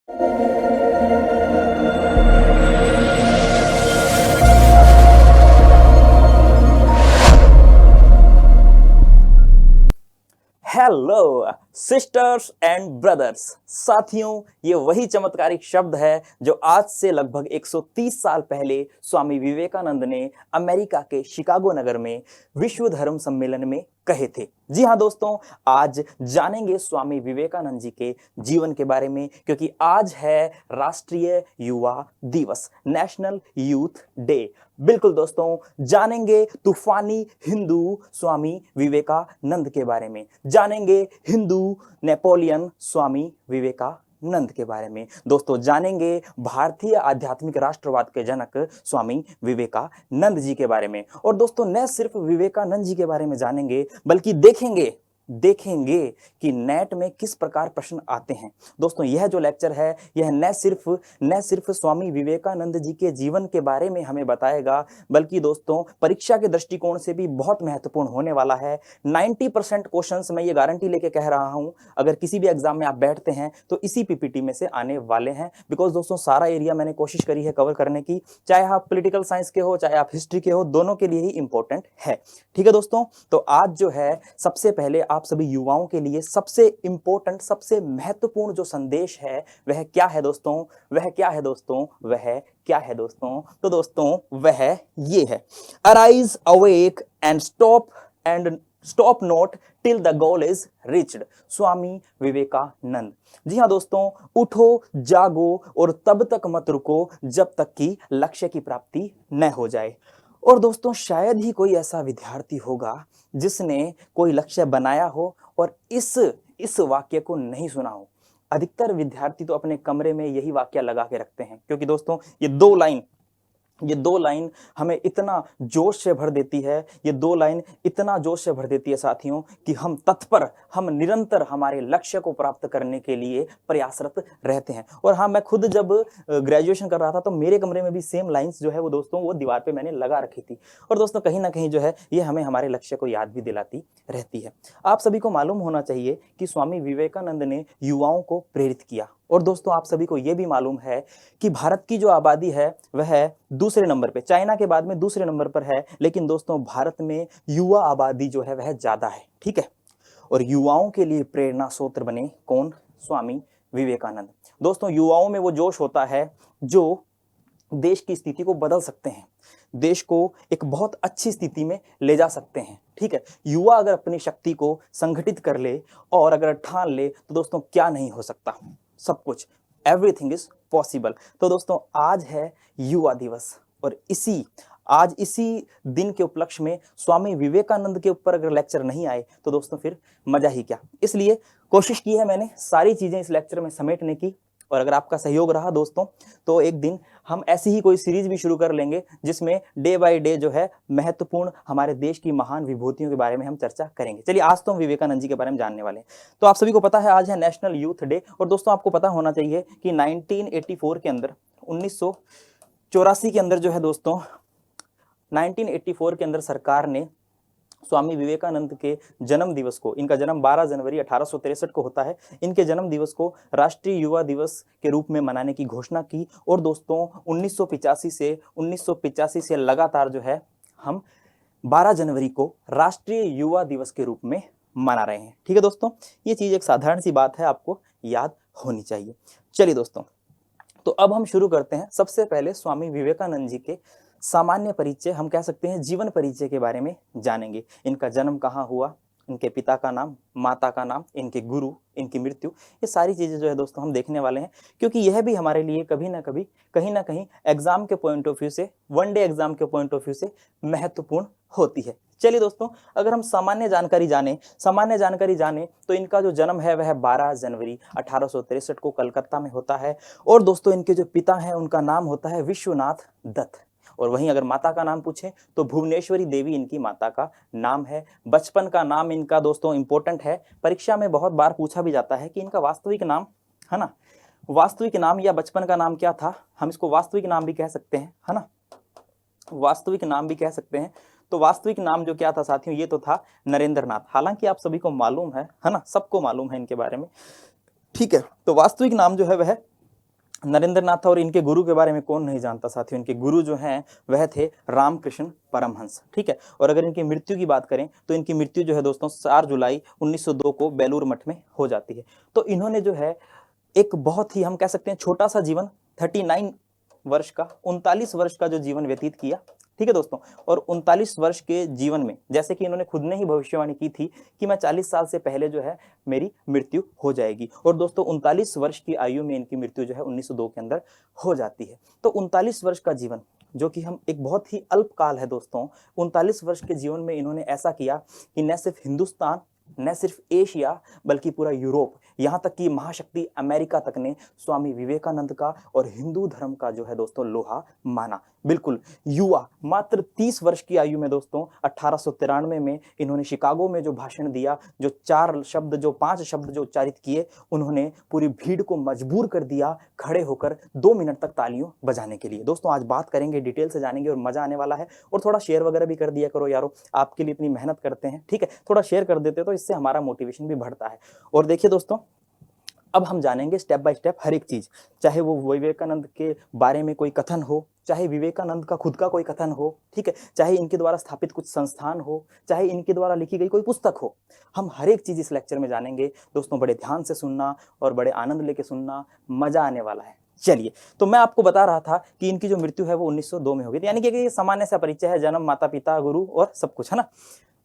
Hello sisters and brothers, साथियों, ये वही चमत्कारिक शब्द है जो आज से लगभग 130 साल पहले स्वामी विवेकानंद ने अमेरिका के शिकागो नगर में विश्व धर्म सम्मेलन में कहे थे। जी हाँ दोस्तों, आज जानेंगे स्वामी विवेकानंद जी के जीवन के बारे में, क्योंकि आज है राष्ट्रीय युवा दिवस, नेशनल यूथ डे। बिल्कुल दोस्तों, जानेंगे तूफानी हिंदू स्वामी विवेकानंद के बारे में, जानेंगे हिंदू नेपोलियन स्वामी विवेकानंद के बारे में। दोस्तों, जानेंगे भारतीय आध्यात्मिक राष्ट्रवाद के जनक स्वामी विवेकानंद जी के बारे में। और दोस्तों, न सिर्फ विवेकानंद जी के बारे में जानेंगे, बल्कि देखेंगे कि नेट में किस प्रकार प्रश्न आते हैं। दोस्तों, यह जो लेक्चर है, यह न सिर्फ स्वामी विवेकानंद जी के जीवन के बारे में हमें बताएगा, बल्कि दोस्तों परीक्षा के दृष्टिकोण से भी बहुत महत्वपूर्ण होने वाला है। 90% क्वेश्चंस मैं ये गारंटी लेके कह रहा हूं, अगर किसी भी एग्जाम में आप बैठते हैं तो इसी पीपीटी में से आने वाले हैं। बिकॉज दोस्तों, सारा एरिया मैंने कोशिश करी है कवर करने की, चाहे आप पॉलिटिकल साइंस के हो, चाहे आप हिस्ट्री के हो, दोनों के लिए ही इंपॉर्टेंट है। ठीक है दोस्तों, तो आज जो है सबसे पहले आप सभी युवाओं के लिए सबसे इंपॉर्टेंट, सबसे महत्वपूर्ण जो संदेश है वह क्या है दोस्तों? तो दोस्तों वह ये है, arise awake and stop not till the goal is reached, Swami Vivekananda. जी हाँ दोस्तों, उठो जागो और तब तक मत रुको जब तक कि लक्ष्य की प्राप्ति न हो जाए। और दोस्तों, शायद ही कोई ऐसा विद्यार्थी होगा जिसने कोई लक्ष्य बनाया हो और इस वाक्य को नहीं सुना हो। अधिकतर विद्यार्थी तो अपने कमरे में यही वाक्य लगा के रखते हैं, क्योंकि दोस्तों ये दो लाइन हमें इतना जोश से भर देती है, साथियों, कि हम निरंतर हमारे लक्ष्य को प्राप्त करने के लिए प्रयासरत रहते हैं। और हाँ, मैं खुद जब ग्रेजुएशन कर रहा था तो मेरे कमरे में भी सेम लाइंस जो है वो दोस्तों वो दीवार पे मैंने लगा रखी थी। और दोस्तों, कहीं ना कहीं जो है ये हमें हमारे लक्ष्य को याद भी दिलाती रहती है। आप सभी को मालूम होना चाहिए कि स्वामी विवेकानंद ने युवाओं को प्रेरित किया। और दोस्तों, आप सभी को यह भी मालूम है कि भारत की जो आबादी है वह दूसरे नंबर पे, चाइना के बाद में दूसरे नंबर पर है, लेकिन दोस्तों भारत में युवा आबादी जो है वह ज्यादा है। ठीक है, और युवाओं के लिए प्रेरणा स्रोत बने कौन? स्वामी विवेकानंद। दोस्तों, युवाओं में वो जोश होता है जो देश की स्थिति को बदल सकते हैं, देश को एक बहुत अच्छी स्थिति में ले जा सकते हैं। ठीक है, युवा अगर अपनी शक्ति को संगठित कर ले और अगर ठान ले तो दोस्तों क्या नहीं हो सकता, सब कुछ, एवरीथिंग इज पॉसिबल। तो दोस्तों, आज है युवा दिवस और इसी दिन के उपलक्ष्य में स्वामी विवेकानंद के ऊपर अगर लेक्चर नहीं आए तो दोस्तों फिर मजा ही क्या। इसलिए कोशिश की है मैंने सारी चीजें इस लेक्चर में समेटने की, और अगर आपका सहयोग रहा दोस्तों तो एक दिन हम ऐसी ही कोई सीरीज भी शुरू कर लेंगे जिसमें डे बाय डे जो है महत्वपूर्ण हमारे देश की महान विभूतियों के बारे में हम चर्चा करेंगे। चलिए, आज तो हम विवेकानंद जी के बारे में जानने वाले हैं। तो आप सभी को पता है आज है नेशनल यूथ डे। और दोस्तों, आपको पता होना चाहिए कि 1984 के अंदर, 1984 के अंदर जो है दोस्तों, 1984 के अंदर सरकार ने स्वामी विवेकानंद के जन्म दिवस को, इनका जन्म 12 जनवरी 1863 को होता है, इनके जन्म दिवस को राष्ट्रीय युवा दिवस के रूप में मनाने की घोषणा की। और दोस्तों 1985 से लगातार जो है हम 12 जनवरी को राष्ट्रीय युवा दिवस के रूप में मना रहे हैं। ठीक है दोस्तों, ये चीज एक साधारण सी बात है, आपको याद होनी चाहिए। चलिए दोस्तों, तो अब हम शुरू करते हैं। सबसे पहले स्वामी विवेकानंद जी के सामान्य परिचय, हम कह सकते हैं जीवन परिचय के बारे में जानेंगे। इनका जन्म कहाँ हुआ, इनके पिता का नाम, माता का नाम, इनके गुरु, इनकी मृत्यु, ये सारी चीजें जो है दोस्तों हम देखने वाले हैं, क्योंकि यह भी हमारे लिए कभी ना कभी, कहीं ना कहीं एग्जाम के पॉइंट ऑफ व्यू से, वन डे एग्जाम के पॉइंट ऑफ व्यू से महत्वपूर्ण होती है। चलिए दोस्तों, अगर हम सामान्य जानकारी जाने तो इनका जो जन्म है वह 12 जनवरी 1863 को कलकत्ता में होता है। और दोस्तों, इनके जो पिता हैं उनका नाम होता है विश्वनाथ दत्त। और वहीं अगर माता का नाम पूछे तो भुवनेश्वरी देवी इनकी माता का नाम है। बचपन का नाम इनका दोस्तों इंपॉर्टेंट है, परीक्षा में बहुत बार पूछा भी जाता है कि इनका वास्तविक नाम, है ना, वास्तविक नाम या बचपन का नाम क्या था। हम इसको वास्तविक नाम भी कह सकते हैं, है ना, वास्तविक नाम भी कह सकते हैं। तो वास्तविक नाम जो क्या था साथियों, ये तो था नरेंद्र नाथ। हालांकि आप सभी को मालूम है ना, सबको मालूम है इनके बारे में। ठीक है, तो वास्तविक नाम जो है वह नरेंद्र नाथ था। और इनके गुरु के बारे में कौन नहीं जानता साथियों, इनके गुरु जो हैं वह थे रामकृष्ण परमहंस, ठीक है। और अगर इनकी मृत्यु की बात करें तो इनकी मृत्यु जो है दोस्तों 4 जुलाई 1902 को बेलूर मठ में हो जाती है। तो इन्होंने जो है एक बहुत ही हम कह सकते हैं छोटा सा जीवन 39 वर्ष का 39 वर्ष का जो जीवन व्यतीत किया, ठीक है दोस्तों। और 39 वर्ष के जीवन में जैसे कि इन्होंने खुद ने ही भविष्यवाणी की थी कि मैं 40 साल से पहले जो है मेरी मृत्यु हो जाएगी। और दोस्तों 39 वर्ष की आयु में इनकी मृत्यु जो है 1902 के अंदर हो जाती है। तो 39 वर्ष का जीवन जो कि हम एक बहुत ही अल्प काल है दोस्तों, 39 वर्ष के जीवन में इन्होंने ऐसा किया कि न सिर्फ हिंदुस्तान, न सिर्फ एशिया, बल्कि पूरा यूरोप, यहाँ तक कि महाशक्ति अमेरिका तक ने स्वामी विवेकानंद का और हिंदू धर्म का जो है दोस्तों लोहा माना। बिल्कुल युवा, मात्र 30 वर्ष की आयु में दोस्तों 1893 में इन्होंने शिकागो में जो भाषण दिया, जो 5 शब्द जो उच्चारित किए, उन्होंने पूरी भीड़ को मजबूर कर दिया खड़े होकर 2 मिनट तक तालियों बजाने के लिए। दोस्तों आज बात करेंगे, डिटेल से जानेंगे और मजा आने वाला है। और थोड़ा शेयर वगैरह भी कर दिया करो यारो, आपके लिए इतनी मेहनत करते हैं, ठीक है, थोड़ा शेयर कर देते तो इससे हमारा मोटिवेशन भी बढ़ता है। और देखिए दोस्तों अब हम जानेंगे स्टेप बाय स्टेप हर एक चीज, चाहे वो विवेकानंद के बारे में कोई कथन हो, चाहे विवेकानंद का खुद का कोई कथन हो, ठीक है, चाहे इनके द्वारा स्थापित कुछ संस्थान हो, चाहे इनके द्वारा लिखी गई कोई पुस्तक हो, हम हर एक चीज इस लेक्चर में जानेंगे दोस्तों। बड़े ध्यान से सुनना और बड़े आनंद लेके सुनना, मजा आने वाला है। चलिए, तो मैं आपको बता रहा था कि इनकी जो मृत्यु है वो 1902 में हो गई थी, यानी कि ये सामान्य सा परिचय है, जन्म, माता पिता, गुरु और सब कुछ, है ना।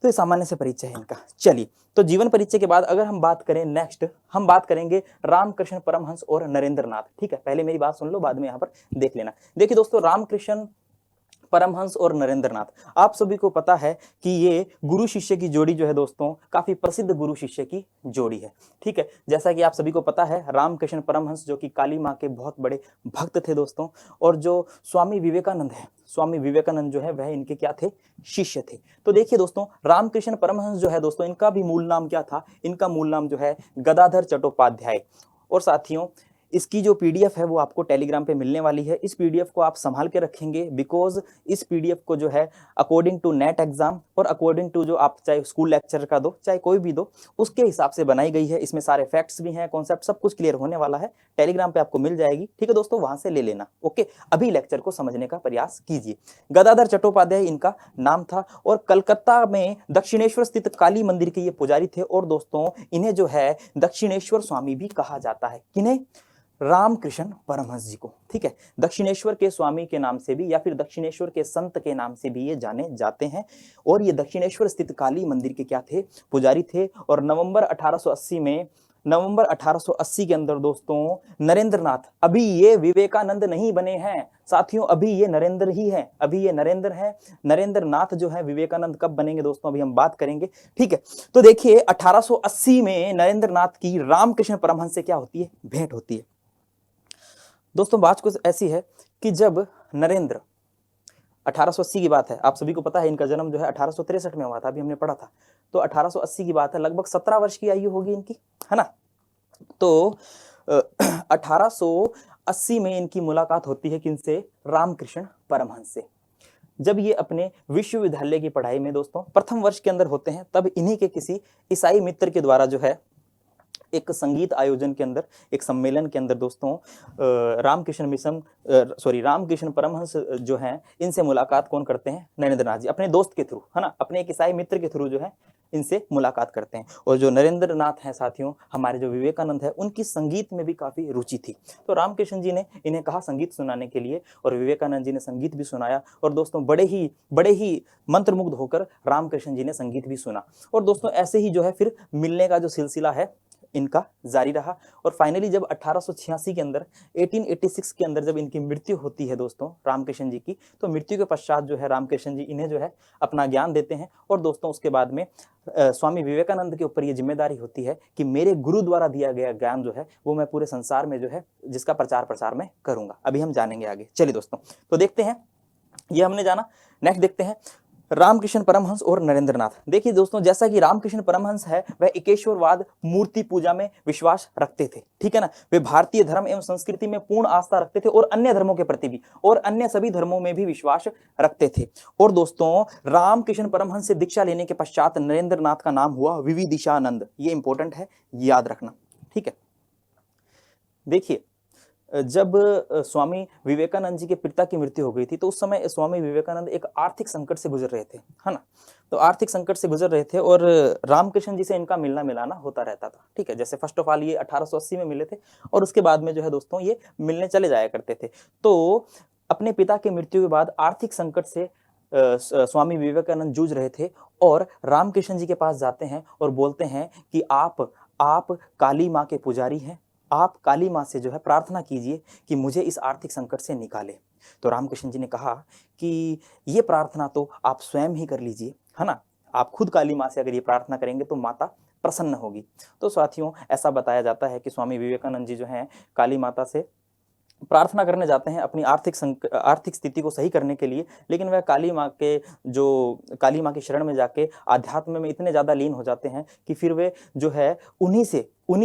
तो ये सामान्य से परिचय है इनका। चलिए, तो जीवन परिचय के बाद अगर हम बात करें, नेक्स्ट हम बात करेंगे रामकृष्ण परमहंस और नरेंद्र नाथ, ठीक है। पहले मेरी बात सुन लो, बाद में यहाँ पर देख लेना। देखिए दोस्तों, रामकृष्ण परमहंस और नरेंद्र नाथ, आप सभी को पता है कि ये गुरु शिष्य की जोड़ी जो है दोस्तों, काफी प्रसिद्ध गुरु शिष्य की जोड़ी है, ठीक है। जैसा कि आप सभी को पता है, रामकृष्ण परमहंस जो कि काली माँ के बहुत बड़े भक्त थे दोस्तों, और जो स्वामी विवेकानंद है, स्वामी विवेकानंद जो है वह इनके क्या थे, शिष्य थे। तो देखिए दोस्तों, रामकृष्ण परमहंस जो है दोस्तों, इनका भी मूल नाम क्या था, इनका मूल नाम जो है गदाधर चट्टोपाध्याय। और साथियों इसकी जो पीडीएफ है वो आपको टेलीग्राम पे मिलने वाली है। इस पीडीएफ को आप संभाल के रखेंगे, बिकॉज इस पीडीएफ को जो है अकॉर्डिंग टू नेट एग्जाम और अकॉर्डिंग टू जो आप चाहे स्कूल लेक्चर का दो, चाहे कोई भी दो, उसके हिसाब से बनाई गई है। इसमें सारे फैक्ट्स भी हैं, कॉन्सेप्ट सब कुछ क्लियर होने वाला है। टेलीग्राम पे आपको मिल जाएगी, ठीक है दोस्तों, वहां से ले लेना। ओके, अभी लेक्चर को समझने का प्रयास कीजिए। गदाधर चट्टोपाध्याय इनका नाम था और कलकत्ता में दक्षिणेश्वर स्थित काली मंदिर के ये पुजारी थे। और दोस्तों इन्हें जो है दक्षिणेश्वर स्वामी भी कहा जाता है। किन्हें? रामकृष्ण परमहंस जी को, ठीक है। दक्षिणेश्वर के स्वामी के नाम से भी या फिर दक्षिणेश्वर के संत के नाम से भी ये जाने जाते हैं। और ये दक्षिणेश्वर स्थित काली मंदिर के क्या थे, पुजारी थे। और नवंबर 1880 के अंदर दोस्तों नरेंद्र नाथ, अभी ये विवेकानंद नहीं बने हैं साथियों, अभी ये नरेंद्र ही है, अभी ये नरेंद्र है। नरेंद्र नाथ जो है विवेकानंद कब बनेंगे दोस्तों, अभी हम बात करेंगे, ठीक है। तो देखिए 1880 में नरेंद्र नाथ की रामकृष्ण परमहंस से क्या होती है, भेंट होती है। दोस्तों बात कुछ ऐसी है कि जब नरेंद्र, 1880 की बात है, आप सभी को पता है इनका जन्म जो है 1863 में हुआ था, अभी हमने पढ़ा था। तो 1880 की बात है, लगभग 17 वर्ष की आयु होगी इनकी, है ना। तो 1880 में इनकी मुलाकात होती है किनसे, रामकृष्ण परमहंस से। जब ये अपने विश्वविद्यालय की पढ़ाई में दोस्तों प्रथम वर्ष के अंदर होते हैं, तब इन्हीं के किसी ईसाई मित्र के द्वारा जो है एक संगीत आयोजन के अंदर, एक सम्मेलन के अंदर दोस्तों रामकृष्ण परमहंस जो हैं, इनसे मुलाकात कौन करते हैं, नरेंद्र नाथ जी, अपने दोस्त के थ्रू, है ना, अपने एक ईसाई मित्र के थ्रू जो है इनसे मुलाकात करते हैं। और जो नरेंद्र नाथ हैं साथियों, हमारे जो विवेकानंद है, उनकी संगीत में भी काफी रुचि थी। तो रामकृष्ण जी ने इन्हें कहा संगीत सुनाने के लिए, और विवेकानंद जी ने संगीत भी सुनाया। और दोस्तों बड़े ही मंत्रमुग्ध होकर रामकृष्ण जी ने संगीत भी सुना। और दोस्तों ऐसे ही जो है फिर मिलने का जो सिलसिला है इनका जारी रहा। और फाइनली जब 1886 के अंदर, 1886 के अंदर जब इनकी मृत्यु होती है दोस्तों रामकृष्ण जी की, तो मृत्यु के पश्चात जो है रामकृष्ण जी इन्हें जो है अपना ज्ञान देते हैं। और दोस्तों उसके बाद में स्वामी विवेकानंद के ऊपर ये जिम्मेदारी होती है कि मेरे गुरु द्वारा दिया गया ज्ञान जो है वो मैं पूरे संसार में जो है जिसका प्रचार प्रसार मैं करूंगा। अभी हम जानेंगे आगे। चलिए दोस्तों, तो देखते हैं, ये हमने जाना। नेक्स्ट देखते हैं रामकृष्ण परमहंस और नरेंद्र नाथ। देखिए दोस्तों, जैसा कि रामकृष्ण परमहंस है वह एकेश्वरवाद, मूर्ति पूजा में विश्वास रखते थे, ठीक है ना। वे भारतीय धर्म एवं संस्कृति में पूर्ण आस्था रखते थे और अन्य धर्मों के प्रति भी, और अन्य सभी धर्मों में भी विश्वास रखते थे। और दोस्तों रामकृष्ण परमहंस से दीक्षा लेने के पश्चात नरेंद्र नाथ का नाम हुआ विविदिशानंद। ये इंपॉर्टेंट है, याद रखना, ठीक है। देखिए जब स्वामी विवेकानंद जी के पिता की मृत्यु हो गई थी, तो उस समय स्वामी विवेकानंद एक आर्थिक संकट से गुजर रहे थे, है ना। तो आर्थिक संकट से गुजर रहे थे और रामकृष्ण जी से इनका मिलना मिलाना होता रहता था, ठीक है। जैसे फर्स्ट ऑफ ऑल ये 1880 में मिले थे और उसके बाद में जो है दोस्तों ये मिलने चले जाया करते थे। तो अपने पिता की मृत्यु के बाद आर्थिक संकट से स्वामी विवेकानंद जूझ रहे थे और रामकृष्ण जी के पास जाते हैं और बोलते हैं कि आप काली माँ के पुजारी हैं, आप काली माँ से जो है प्रार्थना कीजिए कि मुझे इस आर्थिक संकट से निकाले। तो रामकृष्ण जी ने कहा कि ये प्रार्थना तो आप स्वयं ही कर लीजिए, है ना। आप खुद काली माँ से अगर ये प्रार्थना करेंगे तो माता प्रसन्न होगी। तो साथियों, ऐसा बताया जाता है कि स्वामी विवेकानंद जी जो हैं काली माता से प्रार्थना करने जाते हैं अपनी आर्थिक स्थिति को सही करने के लिए, लेकिन वह काली माँ की शरण में जाके आध्यात्म में इतने ज्यादा लीन हो जाते हैं कि फिर वे जो है उन्हीं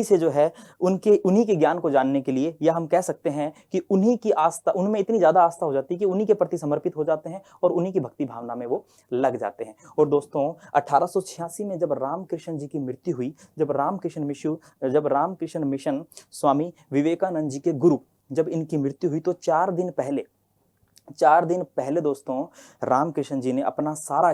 से जो है उन्हीं के ज्ञान को जानने के लिए, या हम कह सकते हैं कि उन्हीं की आस्था, उनमें इतनी ज्यादा आस्था हो जाती है कि उन्हीं के प्रति समर्पित हो जाते हैं और उन्हीं की भक्ति भावना में वो लग जाते हैं। और दोस्तों 1886 में जब रामकृष्ण जी की मृत्यु हुई, जब रामकृष्ण मिशन स्वामी विवेकानंद जी के गुरु जब इनकी मृत्यु हुई, तो 4 दिन पहले दोस्तों रामकृष्ण जी ने अपना सारा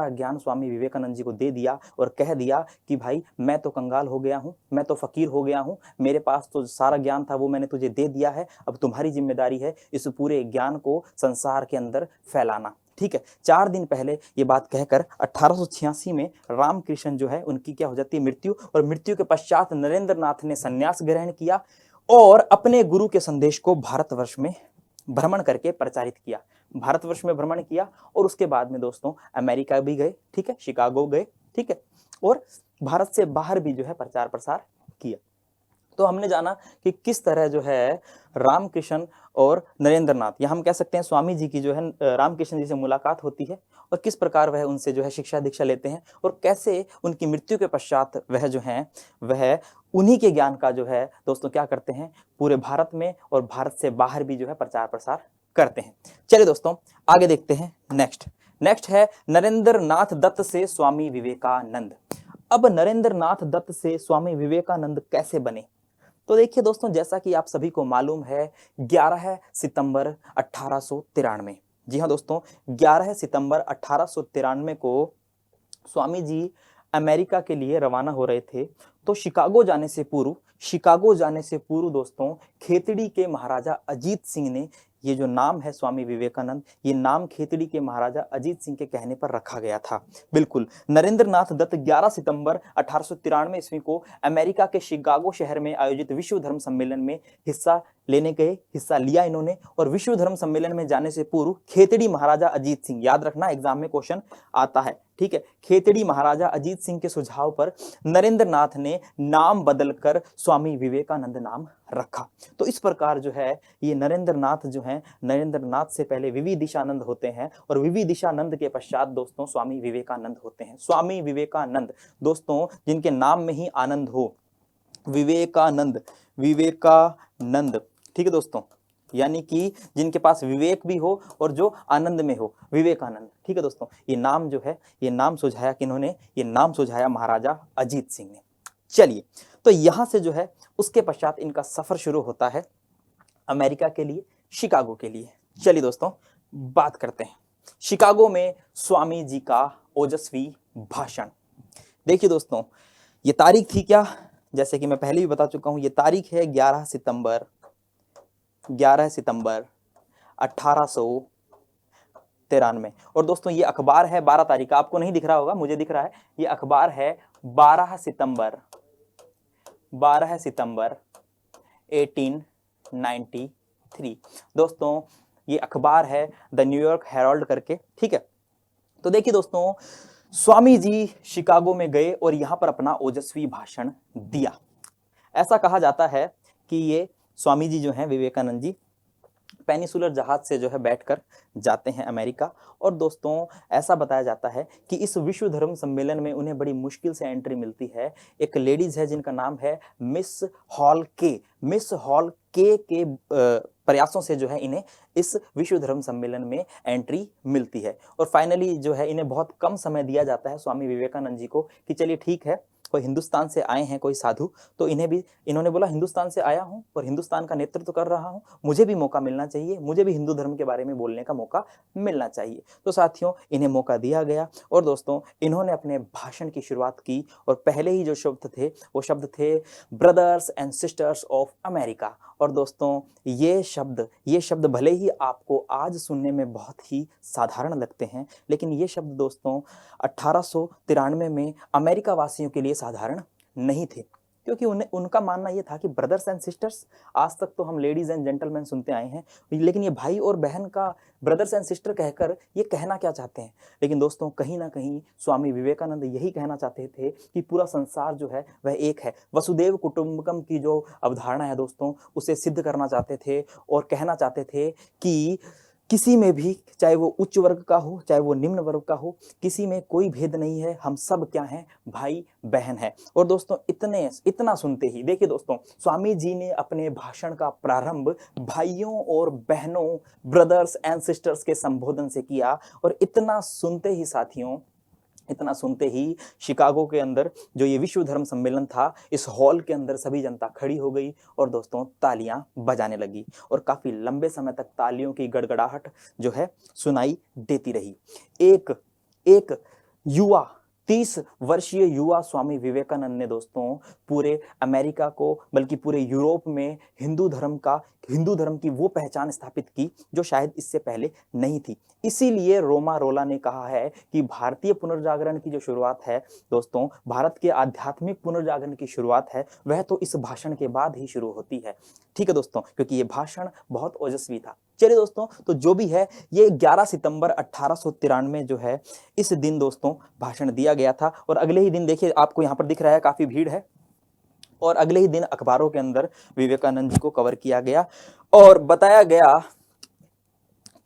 ज्ञान स्वामी विवेकानंद जी को दे दिया और कह दिया कि भाई मैं तो कंगाल हो गया हूँ, मैं तो फकीर हो गया हूँ, मेरे पास तो सारा ज्ञान था वो मैंने तुझे दे दिया है, अब तुम्हारी जिम्मेदारी है इस पूरे ज्ञान को संसार के अंदर फैलाना, ठीक है। 4 दिन पहले ये बात कहकर 1886 में रामकृष्ण जो है उनकी क्या हो जाती है, मृत्यु। और मृत्यु के पश्चात नरेंद्र नाथ ने संन्यास ग्रहण किया और अपने गुरु के संदेश को भारतवर्ष में भ्रमण करके प्रचारित किया। भारतवर्ष में भ्रमण किया और उसके बाद में दोस्तों अमेरिका भी गए, ठीक है, शिकागो गए, ठीक है, और भारत से बाहर भी जो है प्रचार प्रसार किया। तो हमने जाना कि किस तरह जो है रामकृष्ण और नरेंद्र नाथ, या हम कह सकते हैं स्वामी जी की जो है रामकृष्ण जी से मुलाकात होती है और किस प्रकार वह उनसे जो है शिक्षा दीक्षा लेते हैं और कैसे उनकी मृत्यु के पश्चात वह जो है वह उन्हीं के ज्ञान का जो है दोस्तों क्या करते हैं, पूरे भारत में और भारत से बाहर भी जो है प्रचार प्रसार करते हैं। चलिए दोस्तों आगे देखते हैं। नेक्स्ट है नरेंद्र नाथ दत्त से स्वामी विवेकानंद। अब नरेंद्र नाथ दत्त से स्वामी विवेकानंद कैसे बने? तो देखिए दोस्तों, जैसा कि आप सभी को मालूम है 11 सितंबर 1893, जी हाँ दोस्तों 11 सितंबर 1893 को स्वामी जी अमेरिका के लिए रवाना हो रहे थे। तो शिकागो जाने से पूर्व दोस्तों खेतड़ी के महाराजा अजीत सिंह ने, ये जो नाम है स्वामी विवेकानंद, ये नाम खेतड़ी के महाराजा अजीत सिंह के कहने पर रखा गया था। बिल्कुल, नरेंद्र नाथ दत्त 11 सितंबर 1893 ईस्वी को अमेरिका के शिकागो शहर में आयोजित विश्व धर्म सम्मेलन में हिस्सा लिया इन्होंने। और विश्व धर्म सम्मेलन में जाने से पूर्व खेतड़ी महाराजा अजीत सिंह, याद रखना एग्जाम में क्वेश्चन आता है, ठीक है, खेतड़ी महाराजा अजीत सिंह के सुझाव पर नरेंद्र नाथ ने नाम बदलकर स्वामी विवेकानंद नाम रखा। तो इस प्रकार जो है ये नरेंद्र नाथ जो है, नरेंद्र नाथ से पहले विविदिशानंद होते हैं और विविदिशानंद के पश्चात दोस्तों स्वामी विवेकानंद होते हैं। स्वामी विवेकानंद दोस्तों जिनके नाम में ही आनंद हो, विवेकानंद, ठीक है दोस्तों, यानी कि जिनके पास विवेक भी हो और जो आनंद में हो, विवेकानंद, ठीक है दोस्तों। ये नाम जो है, ये नाम सुझाया किन्होंने, ये नाम सुझाया महाराजा अजीत सिंह ने। चलिए, तो यहां से जो है उसके पश्चात इनका सफर शुरू होता है अमेरिका के लिए, शिकागो के लिए। चलिए दोस्तों बात करते हैं शिकागो में स्वामी जी का ओजस्वी भाषण। देखिए दोस्तों, ये तारीख थी क्या, जैसे कि मैं पहले भी बता चुका हूं, ये तारीख है 11 सितंबर 1893। और दोस्तों ये अखबार है 12 तारीख का, आपको नहीं दिख रहा होगा, मुझे दिख रहा है, ये अखबार है 12 सितंबर 1893। दोस्तों ये अखबार है द न्यूयॉर्क हेराल्ड करके, ठीक है। तो देखिए दोस्तों, स्वामी जी शिकागो में गए और यहां पर अपना ओजस्वी भाषण दिया। ऐसा कहा जाता है कि ये स्वामी जी जो हैं विवेकानंद जी पेनिसुलर जहाज से जो है बैठकर जाते हैं अमेरिका। और दोस्तों ऐसा बताया जाता है कि इस विश्व धर्म सम्मेलन में उन्हें बड़ी मुश्किल से एंट्री मिलती है। एक लेडीज है जिनका नाम है मिस हॉल के के प्रयासों से जो है इन्हें इस विश्व धर्म सम्मेलन में एंट्री मिलती है। और फाइनली जो है इन्हें बहुत कम समय दिया जाता है स्वामी विवेकानंद जी को कि चलिए ठीक है, कोई हिंदुस्तान से आए हैं कोई साधु, तो इन्होंने बोला हिंदुस्तान से आया हूं और हिंदुस्तान का नेतृत्व कर रहा हूं, मुझे भी मौका मिलना चाहिए, मुझे भी हिंदू धर्म के बारे में बोलने का मौका मिलना चाहिए। तो साथियों इन्हें मौका दिया गया और दोस्तों इन्होंने अपने भाषण की शुरुआत की और पहले ही जो शब्द थे वो शब्द थे brothers and sisters of America. और दोस्तों ये शब्द भले ही आपको आज सुनने में बहुत ही साधारण लगते हैं, लेकिन ये शब्द दोस्तों 1893 में अमेरिका वासियों के लिए साधारण नहीं थे, क्योंकि उनका मानना यह था कि ब्रदर्स एंड सिस्टर्स, आज तक तो हम लेडीज एंड जेंटलमैन सुनते आए हैं, लेकिन ये भाई और बहन का ब्रदर्स एंड सिस्टर कहकर ये कहना क्या चाहते हैं। लेकिन दोस्तों कहीं ना कहीं स्वामी विवेकानंद यही कहना चाहते थे कि पूरा संसार जो है वह एक है, वसुदेव कुटुंबकम की जो अवधारणा है दोस्तों उसे सिद्ध करना चाहते थे और कहना चाहते थे कि किसी में भी, चाहे वो उच्च वर्ग का हो चाहे वो निम्न वर्ग का हो, किसी में कोई भेद नहीं है, हम सब क्या हैं, भाई बहन है। और दोस्तों इतना सुनते ही देखिए दोस्तों, स्वामी जी ने अपने भाषण का प्रारंभ भाइयों और बहनों, ब्रदर्स एंड सिस्टर्स के संबोधन से किया। और इतना सुनते ही शिकागो के अंदर जो ये विश्व धर्म सम्मेलन था, इस हॉल के अंदर सभी जनता खड़ी हो गई और दोस्तों तालियां बजाने लगी और काफी लंबे समय तक तालियों की गड़गड़ाहट जो है सुनाई देती रही। एक युवा 30 वर्षीय युवा स्वामी विवेकानंद ने दोस्तों पूरे अमेरिका को, बल्कि पूरे यूरोप में हिंदू धर्म की वो पहचान स्थापित की जो शायद इससे पहले नहीं थी। इसीलिए रोमा रोला ने कहा है कि भारतीय पुनर्जागरण की जो शुरुआत है दोस्तों, भारत के आध्यात्मिक पुनर्जागरण की शुरुआत है, वह तो इस भाषण के बाद ही शुरू होती है। ठीक है दोस्तों, क्योंकि ये भाषण बहुत ओजस्वी था। चलिए दोस्तों, तो जो भी है, ये 11 सितंबर 1893 जो है इस दिन दोस्तों भाषण दिया गया था। और अगले ही दिन देखिए, आपको यहाँ पर दिख रहा है काफी भीड़ है, और अगले ही दिन अखबारों के अंदर विवेकानंद जी को कवर किया गया और बताया गया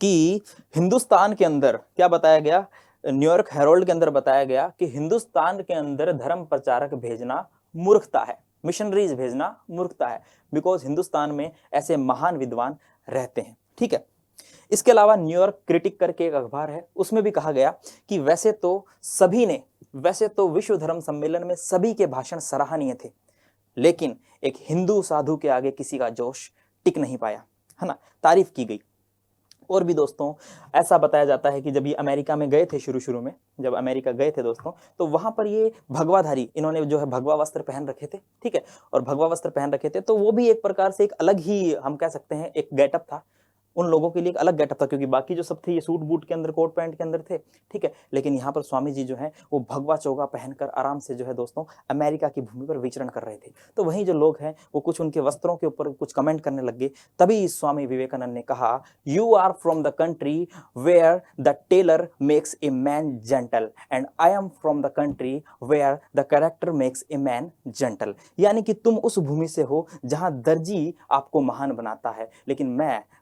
कि हिंदुस्तान के अंदर क्या बताया गया, न्यूयॉर्क हेरोल्ड के अंदर बताया गया कि हिंदुस्तान के अंदर धर्म प्रचारक भेजना मूर्खता है, मिशनरीज भेजना मूर्खता है, बिकॉज हिंदुस्तान में ऐसे महान विद्वान रहते हैं। ठीक है, इसके अलावा न्यूयॉर्क क्रिटिक करके एक अखबार है, उसमें भी कहा गया कि वैसे तो विश्व धर्म सम्मेलन में सभी के भाषण सराहनीय थे, लेकिन एक हिंदू साधु के आगे किसी का जोश टिक नहीं पाया, है ना, तारीफ की गई। और भी दोस्तों ऐसा बताया जाता है कि जब ये अमेरिका में गए थे, शुरू में जब अमेरिका गए थे दोस्तों, तो वहां पर ये भगवाधारी, इन्होंने जो है भगवा वस्त्र पहन रखे थे। ठीक है, और भगवा वस्त्र पहन रखे थे तो वो भी एक प्रकार से एक अलग ही, हम कह सकते हैं, एक गेटअप था, उन लोगों के लिए एक अलग गेटअप था, क्योंकि बाकी जो सब थे ये सूट बूट के अंदर, कोट पैंट के अंदर थे। ठीक है, लेकिन यहाँ पर स्वामी जी जो है वो भगवा चोगा पहनकर आराम से जो है दोस्तों अमेरिका की भूमि पर विचरण कर रहे थे। तो वहीं जो लोग हैं वो कुछ उनके वस्त्रों के ऊपर कुछ कमेंट करने लग गए। तभी स्वामी विवेकानंद ने कहा, you are from the country where the tailor makes a man gentle and I am from the country where the character makes a man gentle. यानी कि तुम उस भूमि से हो जहां दर्जी आपको महान बनाता है, लेकिन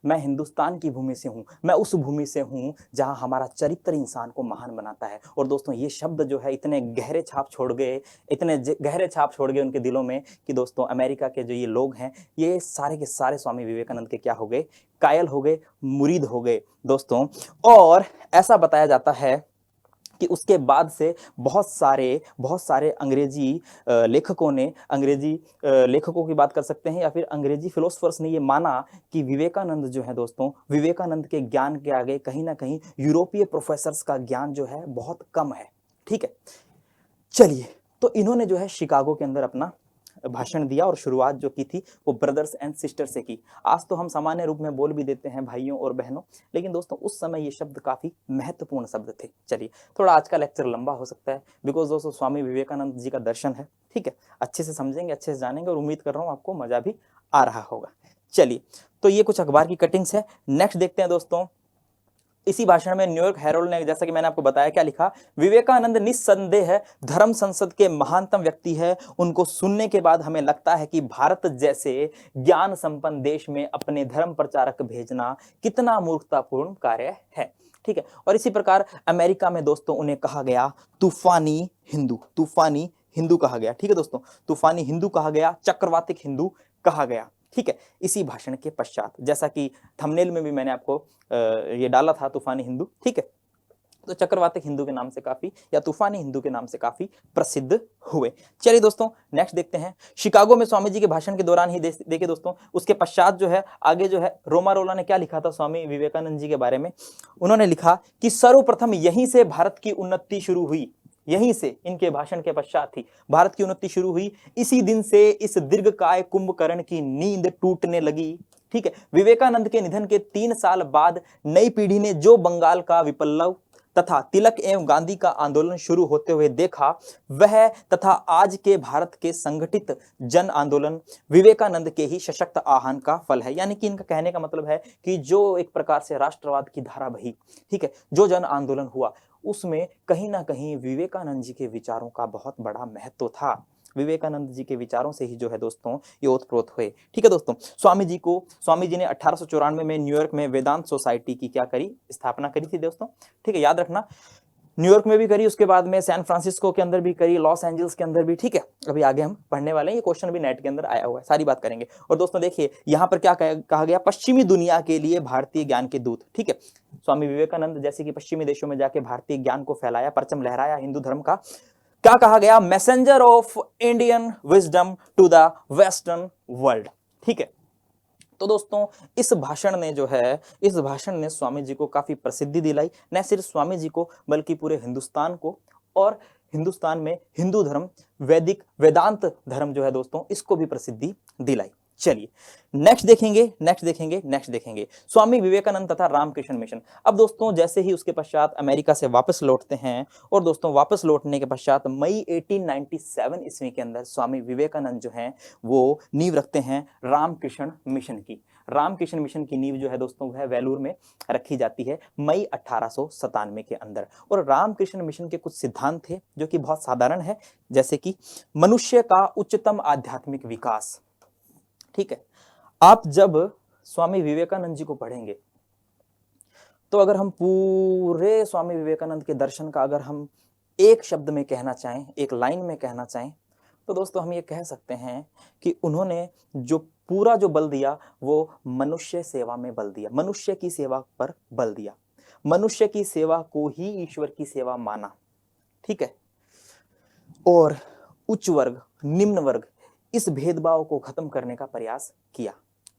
मैं हिंदुस्तान की भूमि से हूं, मैं उस भूमि से हूं जहां हमारा चरित्र इंसान को महान बनाता है। और दोस्तों ये शब्द जो है इतने गहरे छाप छोड़ गए उनके दिलों में कि दोस्तों अमेरिका के जो ये लोग हैं, ये सारे के सारे स्वामी विवेकानंद के क्या हो गए, कायल हो गए, मुरीद हो गए दोस्तों। और ऐसा बताया जाता है कि उसके बाद से बहुत सारे अंग्रेजी लेखकों की बात कर सकते हैं, या फिर अंग्रेजी फिलोसफर्स ने ये माना कि विवेकानंद जो है दोस्तों, विवेकानंद के ज्ञान के आगे कहीं ना कहीं यूरोपीय प्रोफेसर्स का ज्ञान जो है बहुत कम है। ठीक है, चलिए, तो इन्होंने जो है शिकागो के अंदर अपना भाषण दिया और शुरुआत जो की थी वो ब्रदर्स एंड सिस्टर से की। आज तो हम सामान्य रूप में बोल भी देते हैं भाइयों और बहनों, लेकिन दोस्तों उस समय ये शब्द काफी महत्वपूर्ण शब्द थे। चलिए, थोड़ा आज का लेक्चर लंबा हो सकता है, बिकॉज दोस्तों स्वामी विवेकानंद जी का दर्शन है। ठीक है, अच्छे से समझेंगे, अच्छे से जानेंगे, और उम्मीद कर रहा हूँ आपको मजा भी आ रहा होगा। चलिए, तो ये कुछ अखबार की कटिंग्स है। नेक्स्ट देखते हैं दोस्तों, इसी भाषण में न्यूयॉर्क हेरोल्ड ने, जैसा कि मैंने आपको बताया, क्या लिखा, विवेकानंद निस्संदेह धर्म संसद के महानतम व्यक्ति है। उनको सुनने के बाद हमें लगता है कि भारत जैसे ज्ञान संपन्न देश में अपने धर्म प्रचारक भेजना कितना मूर्खतापूर्ण कार्य है। ठीक है, और इसी प्रकार अमेरिका में दोस्तों उन्हें कहा गया तूफानी हिंदू कहा गया। ठीक है दोस्तों, तूफानी हिंदू कहा गया, चक्रवातिक हिंदू कहा गया। ठीक है, इसी भाषण के पश्चात, जैसा कि थंबनेल में भी मैंने आपको ये डाला था, तूफानी हिंदू। ठीक है, तो चक्रवातिक हिंदू के नाम से काफी, या तूफानी हिंदू के नाम से काफी प्रसिद्ध हुए। चलिए दोस्तों नेक्स्ट देखते हैं। शिकागो में स्वामी जी के भाषण के दौरान ही देखिए दोस्तों, उसके पश्चात जो है आगे जो है रोमा रोला ने क्या लिखा था स्वामी विवेकानंद जी के बारे में। उन्होंने लिखा कि सर्वप्रथम यहीं से भारत की उन्नति शुरू हुई, यहीं से, इनके भाषण के पश्चात ही भारत की उन्नति शुरू हुई। इसी दिन से इस दीर्घकाय कुंभकर्ण की नींद टूटने लगी। ठीक है, विवेकानंद के निधन के 3 साल बाद नई पीढ़ी ने जो बंगाल का विप्लव तथा तिलक एवं गांधी का आंदोलन शुरू होते हुए देखा, वह तथा आज के भारत के संगठित जन आंदोलन विवेकानंद के ही सशक्त आह्वान का फल है। यानी कि इनका कहने का मतलब है कि जो एक प्रकार से राष्ट्रवाद की धारा बही, ठीक है, जो जन आंदोलन हुआ, उसमें कहीं ना कहीं विवेकानंद जी के विचारों का बहुत बड़ा महत्व था। विवेकानंद जी के विचारों से ही जो है दोस्तों ये ओतप्रोत हुए। ठीक है दोस्तों, स्वामी जी ने 1894 में न्यूयॉर्क में वेदांत सोसाइटी की क्या करी, स्थापना करी थी दोस्तों। ठीक है, याद रखना, न्यूयॉर्क में भी करी, उसके बाद में सैन फ्रांसिस्को के अंदर भी करी, लॉस एंजल्स के अंदर भी। ठीक है, अभी आगे हम पढ़ने वाले हैं, ये क्वेश्चन भी नेट के अंदर आया हुआ है, सारी बात करेंगे। और दोस्तों देखिए यहाँ पर क्या कहा गया, पश्चिमी दुनिया के लिए भारतीय ज्ञान के दूत। ठीक है, स्वामी विवेकानंद जैसे कि पश्चिमी देशों में जाके भारतीय ज्ञान को फैलाया, परचम लहराया हिंदू धर्म का। क्या कहा गया, messenger of Indian wisdom to the western world. ठीक है, तो दोस्तों इस भाषण ने स्वामी जी को काफी प्रसिद्धि दिलाई, न सिर्फ स्वामी जी को बल्कि पूरे हिंदुस्तान को, और हिंदुस्तान में हिंदू धर्म, वैदिक वेदांत धर्म जो है दोस्तों, इसको भी प्रसिद्धि दिलाई। चलिए नेक्स्ट देखेंगे स्वामी विवेकानंद तथा रामकृष्ण मिशन। अब दोस्तों जैसे ही उसके पश्चात अमेरिका से वापस लौटते हैं, और दोस्तों वापस लौटने के पश्चात मई 1897 ईस्वी के अंदर स्वामी विवेकानंद जो हैं वो नींव रखते हैं रामकृष्ण मिशन की। रामकृष्ण मिशन की नींव जो है दोस्तों वह वेलूर में रखी जाती है मई 1897 के अंदर। और रामकृष्ण मिशन के कुछ सिद्धांत थे जो कि बहुत साधारण है, जैसे कि मनुष्य का उच्चतम आध्यात्मिक विकास। ठीक है, आप जब स्वामी विवेकानंद जी को पढ़ेंगे तो अगर हम पूरे स्वामी विवेकानंद के दर्शन का अगर हम एक शब्द में कहना चाहें, एक लाइन में कहना चाहें, तो दोस्तों हम ये कह सकते हैं कि उन्होंने जो पूरा जो बल दिया वो मनुष्य सेवा में बल दिया, मनुष्य की सेवा पर बल दिया, मनुष्य की सेवा को ही ईश्वर की सेवा माना। ठीक है, और उच्च वर्ग निम्न वर्ग इस भेदभाव को खत्म करने का प्रयास किया।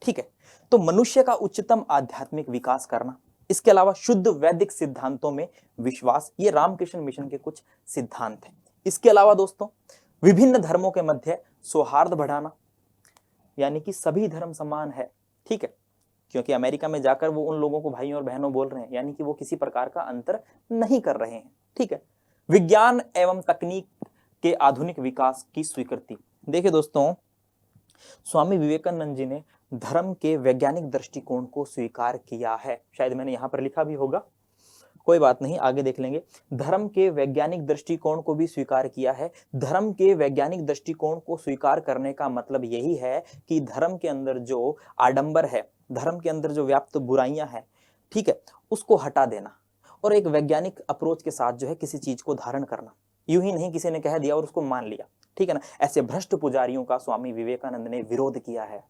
ठीक है, तो मनुष्य का उच्चतम आध्यात्मिक विकास करना, इसके अलावा शुद्ध वैदिक सिद्धांतों में विश्वास, ये रामकृष्ण मिशन के कुछ सिद्धांत हैं। इसके अलावा दोस्तों विभिन्न धर्मों के मध्य सौहार्द बढ़ाना, यानी कि सभी धर्म समान है। ठीक है, क्योंकि अमेरिका में जाकर वो उन लोगों को भाइयों और बहनों बोल रहे हैं, यानी कि वो किसी प्रकार का अंतर नहीं कर रहे हैं। ठीक है, विज्ञान एवं तकनीक के आधुनिक विकास की स्वीकृति। देखिए दोस्तों, स्वामी विवेकानंद जी ने धर्म के वैज्ञानिक दृष्टिकोण को स्वीकार किया है। शायद मैंने यहां पर लिखा भी होगा, कोई बात नहीं, आगे देख लेंगे। धर्म के वैज्ञानिक दृष्टिकोण को भी स्वीकार किया है। धर्म के वैज्ञानिक दृष्टिकोण को स्वीकार करने का मतलब यही है कि धर्म के अंदर जो आडंबर है, धर्म के अंदर जो व्याप्त बुराइयां हैं, ठीक है, उसको हटा देना और एक वैज्ञानिक अप्रोच के साथ जो है किसी चीज को धारण करना। यूं ही नहीं किसी ने कह दिया और उसको मान लिया। ठीक है ना, ऐसे भ्रष्ट पुजारियों का स्वामी विवेकानंद ने विरोध किया है।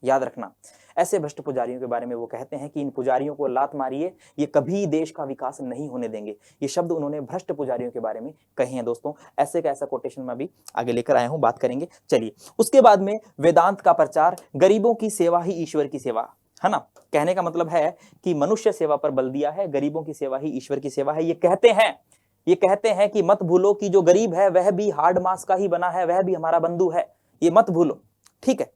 याद रखना, ऐसे भ्रष्ट पुजारियों के बारे में वो कहते हैं कि इन पुजारियों को लात मारिए, ये कभी देश का विकास नहीं होने देंगे। ये शब्द उन्होंने भ्रष्ट पुजारियों के बारे में कहे हैं दोस्तों। ऐसे का ऐसा कोटेशन मैं भी आगे लेकर आया हूं, बात करेंगे। चलिए, उसके बाद में वेदांत का प्रचार, गरीबों की सेवा ही ईश्वर की सेवा है ना। कहने का मतलब है कि मनुष्य सेवा पर बल दिया है, गरीबों की सेवा ही ईश्वर की सेवा है। ये कहते हैं कि मत भूलो कि जो गरीब है वह भी हार्ड मास का ही बना है, वह भी हमारा बंधु है, ये मत भूलो। ठीक है,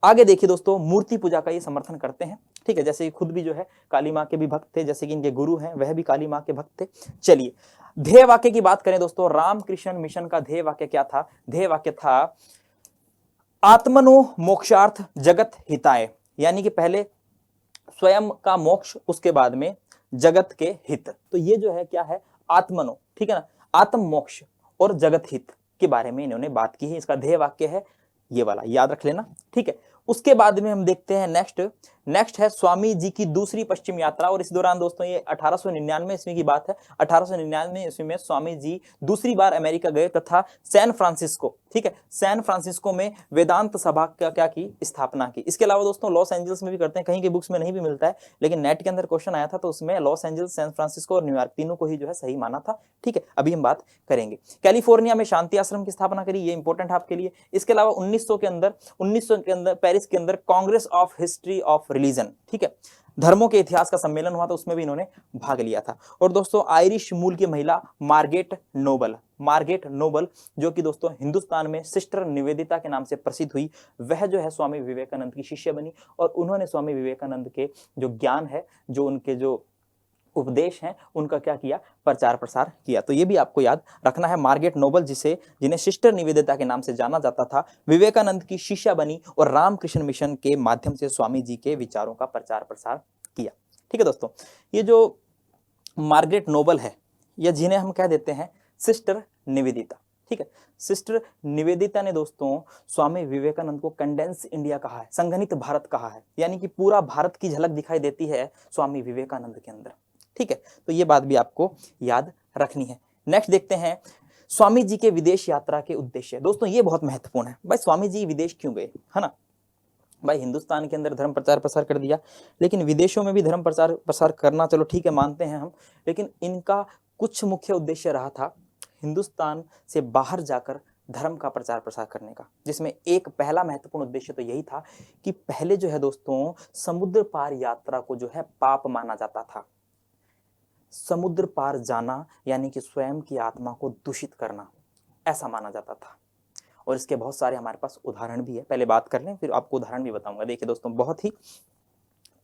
आगे देखिए दोस्तों, मूर्ति पूजा का ये समर्थन करते हैं। ठीक है, जैसे खुद भी जो है काली माँ के भी भक्त थे, जैसे कि इनके गुरु हैं वह भी काली माँ के भक्त थे। चलिए, ध्येय वाक्य की बात करें दोस्तों, रामकृष्ण मिशन का ध्येय वाक्य क्या था? ध्येय वाक्य था आत्मनो मोक्षार्थ जगत हिताय, यानी कि पहले स्वयं का मोक्ष, उसके बाद में जगत के हित। तो ये जो है क्या है, आत्मनो, ठीक है ना, आत्म मोक्ष और जगत हित के बारे में इन्होंने बात की है। इसका ध्येय वाक्य है ये वाला, याद रख लेना। ठीक है, उसके बाद में हम देखते हैं नेक्स्ट है स्वामी जी की दूसरी पश्चिम यात्रा। और इस दौरान दोस्तों ये 1899 ईस्वी की बात है। 1899 ईस्वी में स्वामी जी दूसरी बार अमेरिका गए तथा सैन फ्रांसिस्को, ठीक है, सैन फ्रांसिस्को में वेदांत सभा का क्या की स्थापना की। इसके अलावा दोस्तों लॉस एंजल्स में भी करते हैं, कहीं के बुक्स में नहीं भी मिलता है, लेकिन नेट के अंदर क्वेश्चन आया था तो उसमें लॉस एंजल्स, सैन फ्रांसिस्को और न्यूयॉर्क तीनों को ही जो है सही माना था। ठीक है, अभी हम बात करेंगे। कैलिफोर्निया में शांति आश्रम की स्थापना करी, ये इंपॉर्टेंट है आपके लिए। इसके अलावा 1900 के अंदर पेरिस के अंदर Congress of history of religion, ठीक है, धर्मों के इतिहास का सम्मेलन हुआ था, उसमें भी इन्होंने भाग लिया था। और दोस्तों आयरिश मूल की महिला मार्गेट नोबल जो कि दोस्तों हिंदुस्तान में सिस्टर निवेदिता के नाम से प्रसिद्ध हुई, वह जो है स्वामी विवेकानंद की शिष्य बनी और उन्होंने स्वामी विवेकानंद के जो ज्ञान है, जो उनके जो उपदेश हैं, उनका क्या किया, प्रचार प्रसार किया। तो ये भी आपको याद रखना है। मार्गेट नोबल जिन्हें सिस्टर निवेदिता के नाम से जाना जाता था, विवेकानंद की शिष्या बनी और रामकृष्ण मिशन के माध्यम से स्वामी जी के विचारों का प्रचार प्रसार किया। ठीक है दोस्तों, ये जो मार्गरेट नोबल है या जिन्हें हम कह देते हैं सिस्टर निवेदिता, ठीक है, सिस्टर निवेदिता ने दोस्तों स्वामी विवेकानंद को कंडेंस इंडिया कहा है, संघनित भारत कहा है, यानी कि पूरा भारत की झलक दिखाई देती है स्वामी विवेकानंद के अंदर। ठीक है, तो ये बात भी आपको याद रखनी है। नेक्स्ट देखते हैं स्वामी जी के विदेश यात्रा के उद्देश्य। दोस्तों ये बहुत महत्वपूर्ण है, भाई स्वामी जी विदेश क्यों गए, है ना। भाई हिंदुस्तान के अंदर धर्म प्रचार प्रसार कर दिया, लेकिन विदेशों में भी धर्म प्रचार प्रसार करना, चलो ठीक है मानते हैं हम, लेकिन इनका कुछ मुख्य उद्देश्य रहा था हिंदुस्तान से बाहर जाकर धर्म का प्रचार प्रसार करने का, जिसमें एक पहला महत्वपूर्ण उद्देश्य तो यही था कि पहले जो है दोस्तों समुद्र पार यात्रा को जो है पाप माना जाता था। समुद्र पार जाना यानी कि स्वयं की आत्मा को दूषित करना, ऐसा माना जाता था। और इसके बहुत सारे हमारे पास उदाहरण भी है, पहले बात कर लें फिर आपको उदाहरण भी बताऊंगा। देखिए दोस्तों बहुत ही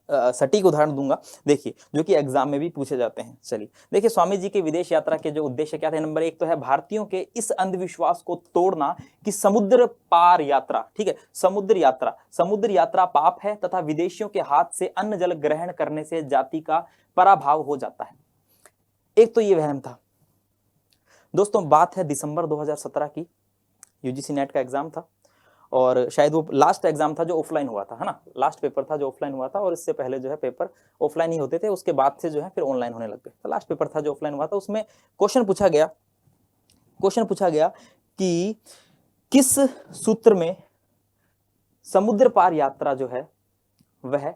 सटीक उदाहरण दूंगा, देखिए, जो कि एग्जाम में भी पूछे जाते हैं। चलिए देखिए, स्वामी जी के विदेश यात्रा के जो उद्देश्य क्या थे। नंबर 1 तो है भारतीयों के इस अंधविश्वास को तोड़ना कि समुद्र पार यात्रा, ठीक है, समुद्र यात्रा पाप है तथा विदेशियों के हाथ से अन्न जल ग्रहण करने से जाति का पराभाव हो जाता है। एक तो ये वहम था दोस्तों। बात है दिसंबर 2017 की, यूजीसी नेट का एग्जाम था और शायद वो लास्ट एग्जाम था जो ऑफलाइन हुआ था, है ना, लास्ट पेपर था जो ऑफलाइन हुआ था। और इससे पहले जो है पेपर ऑफलाइन ही होते थे, उसके बाद से जो है फिर ऑनलाइन होने लग गए। तो लास्ट पेपर था जो ऑफलाइन हुआ था, उसमें क्वेश्चन पूछा गया कि किस सूत्र में समुद्र पार यात्रा जो है वह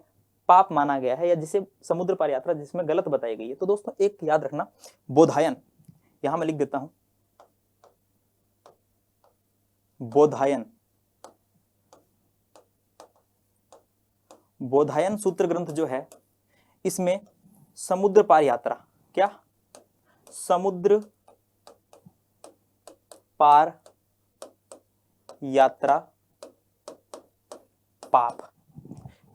पाप माना गया है, या जिसे समुद्र पार यात्रा जिसमें गलत बताई गई है। तो दोस्तों एक याद रखना, बोधायन, यहां मैं लिख देता हूं, बोधायन सूत्र ग्रंथ जो है, इसमें समुद्र पार यात्रा, क्या, समुद्र पार यात्रा पाप,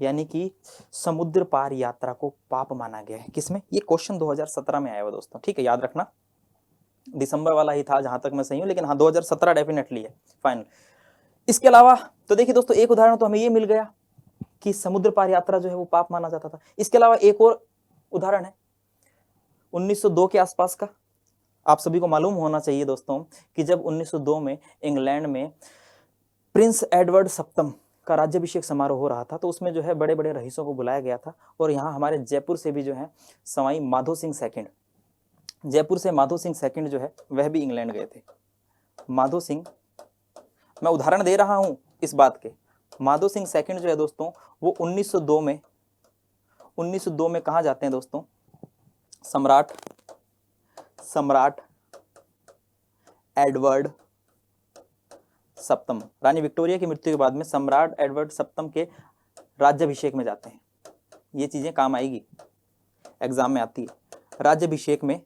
यानी कि समुद्र पार यात्रा को पाप माना गया है। किसमें, ये क्वेश्चन 2017 में आया हुआ दोस्तों, ठीक है, याद रखना। दिसंबर वाला ही था जहां तक मैं सही हूं, लेकिन हाँ 2017 डेफिनेटली है फाइनल। इसके अलावा तो देखिए दोस्तों एक उदाहरण तो हमें ये मिल गया कि समुद्र पार यात्रा जो है वो पाप माना जाता था। इसके अलावा एक और उदाहरण है 1902 के आसपास का। आप सभी को मालूम होना चाहिए दोस्तों कि जब 1902 में इंग्लैंड में प्रिंस एडवर्ड सप्तम का राज्याभिषेक समारोह हो रहा था, तो उसमें जो है बड़े बड़े रईसों को बुलाया गया था। और यहाँ हमारे जयपुर से भी जो है सवाई माधो सिंह सेकंड, जयपुर से माधो सिंह सेकंड जो है वह भी इंग्लैंड गए थे। माधो सिंह, मैं उदाहरण दे रहा हूं इस बात के, माधो सिंह सेकंड जो है दोस्तों वो 1902 में कहां जाते हैं दोस्तों, सम्राट एडवर्ड सप्तम, रानी विक्टोरिया की मृत्यु के बाद में सम्राट एडवर्ड सप्तम के राज्याभिषेक में जाते हैं। ये चीजें काम आएगी, एग्जाम में आती है, राज्याभिषेक में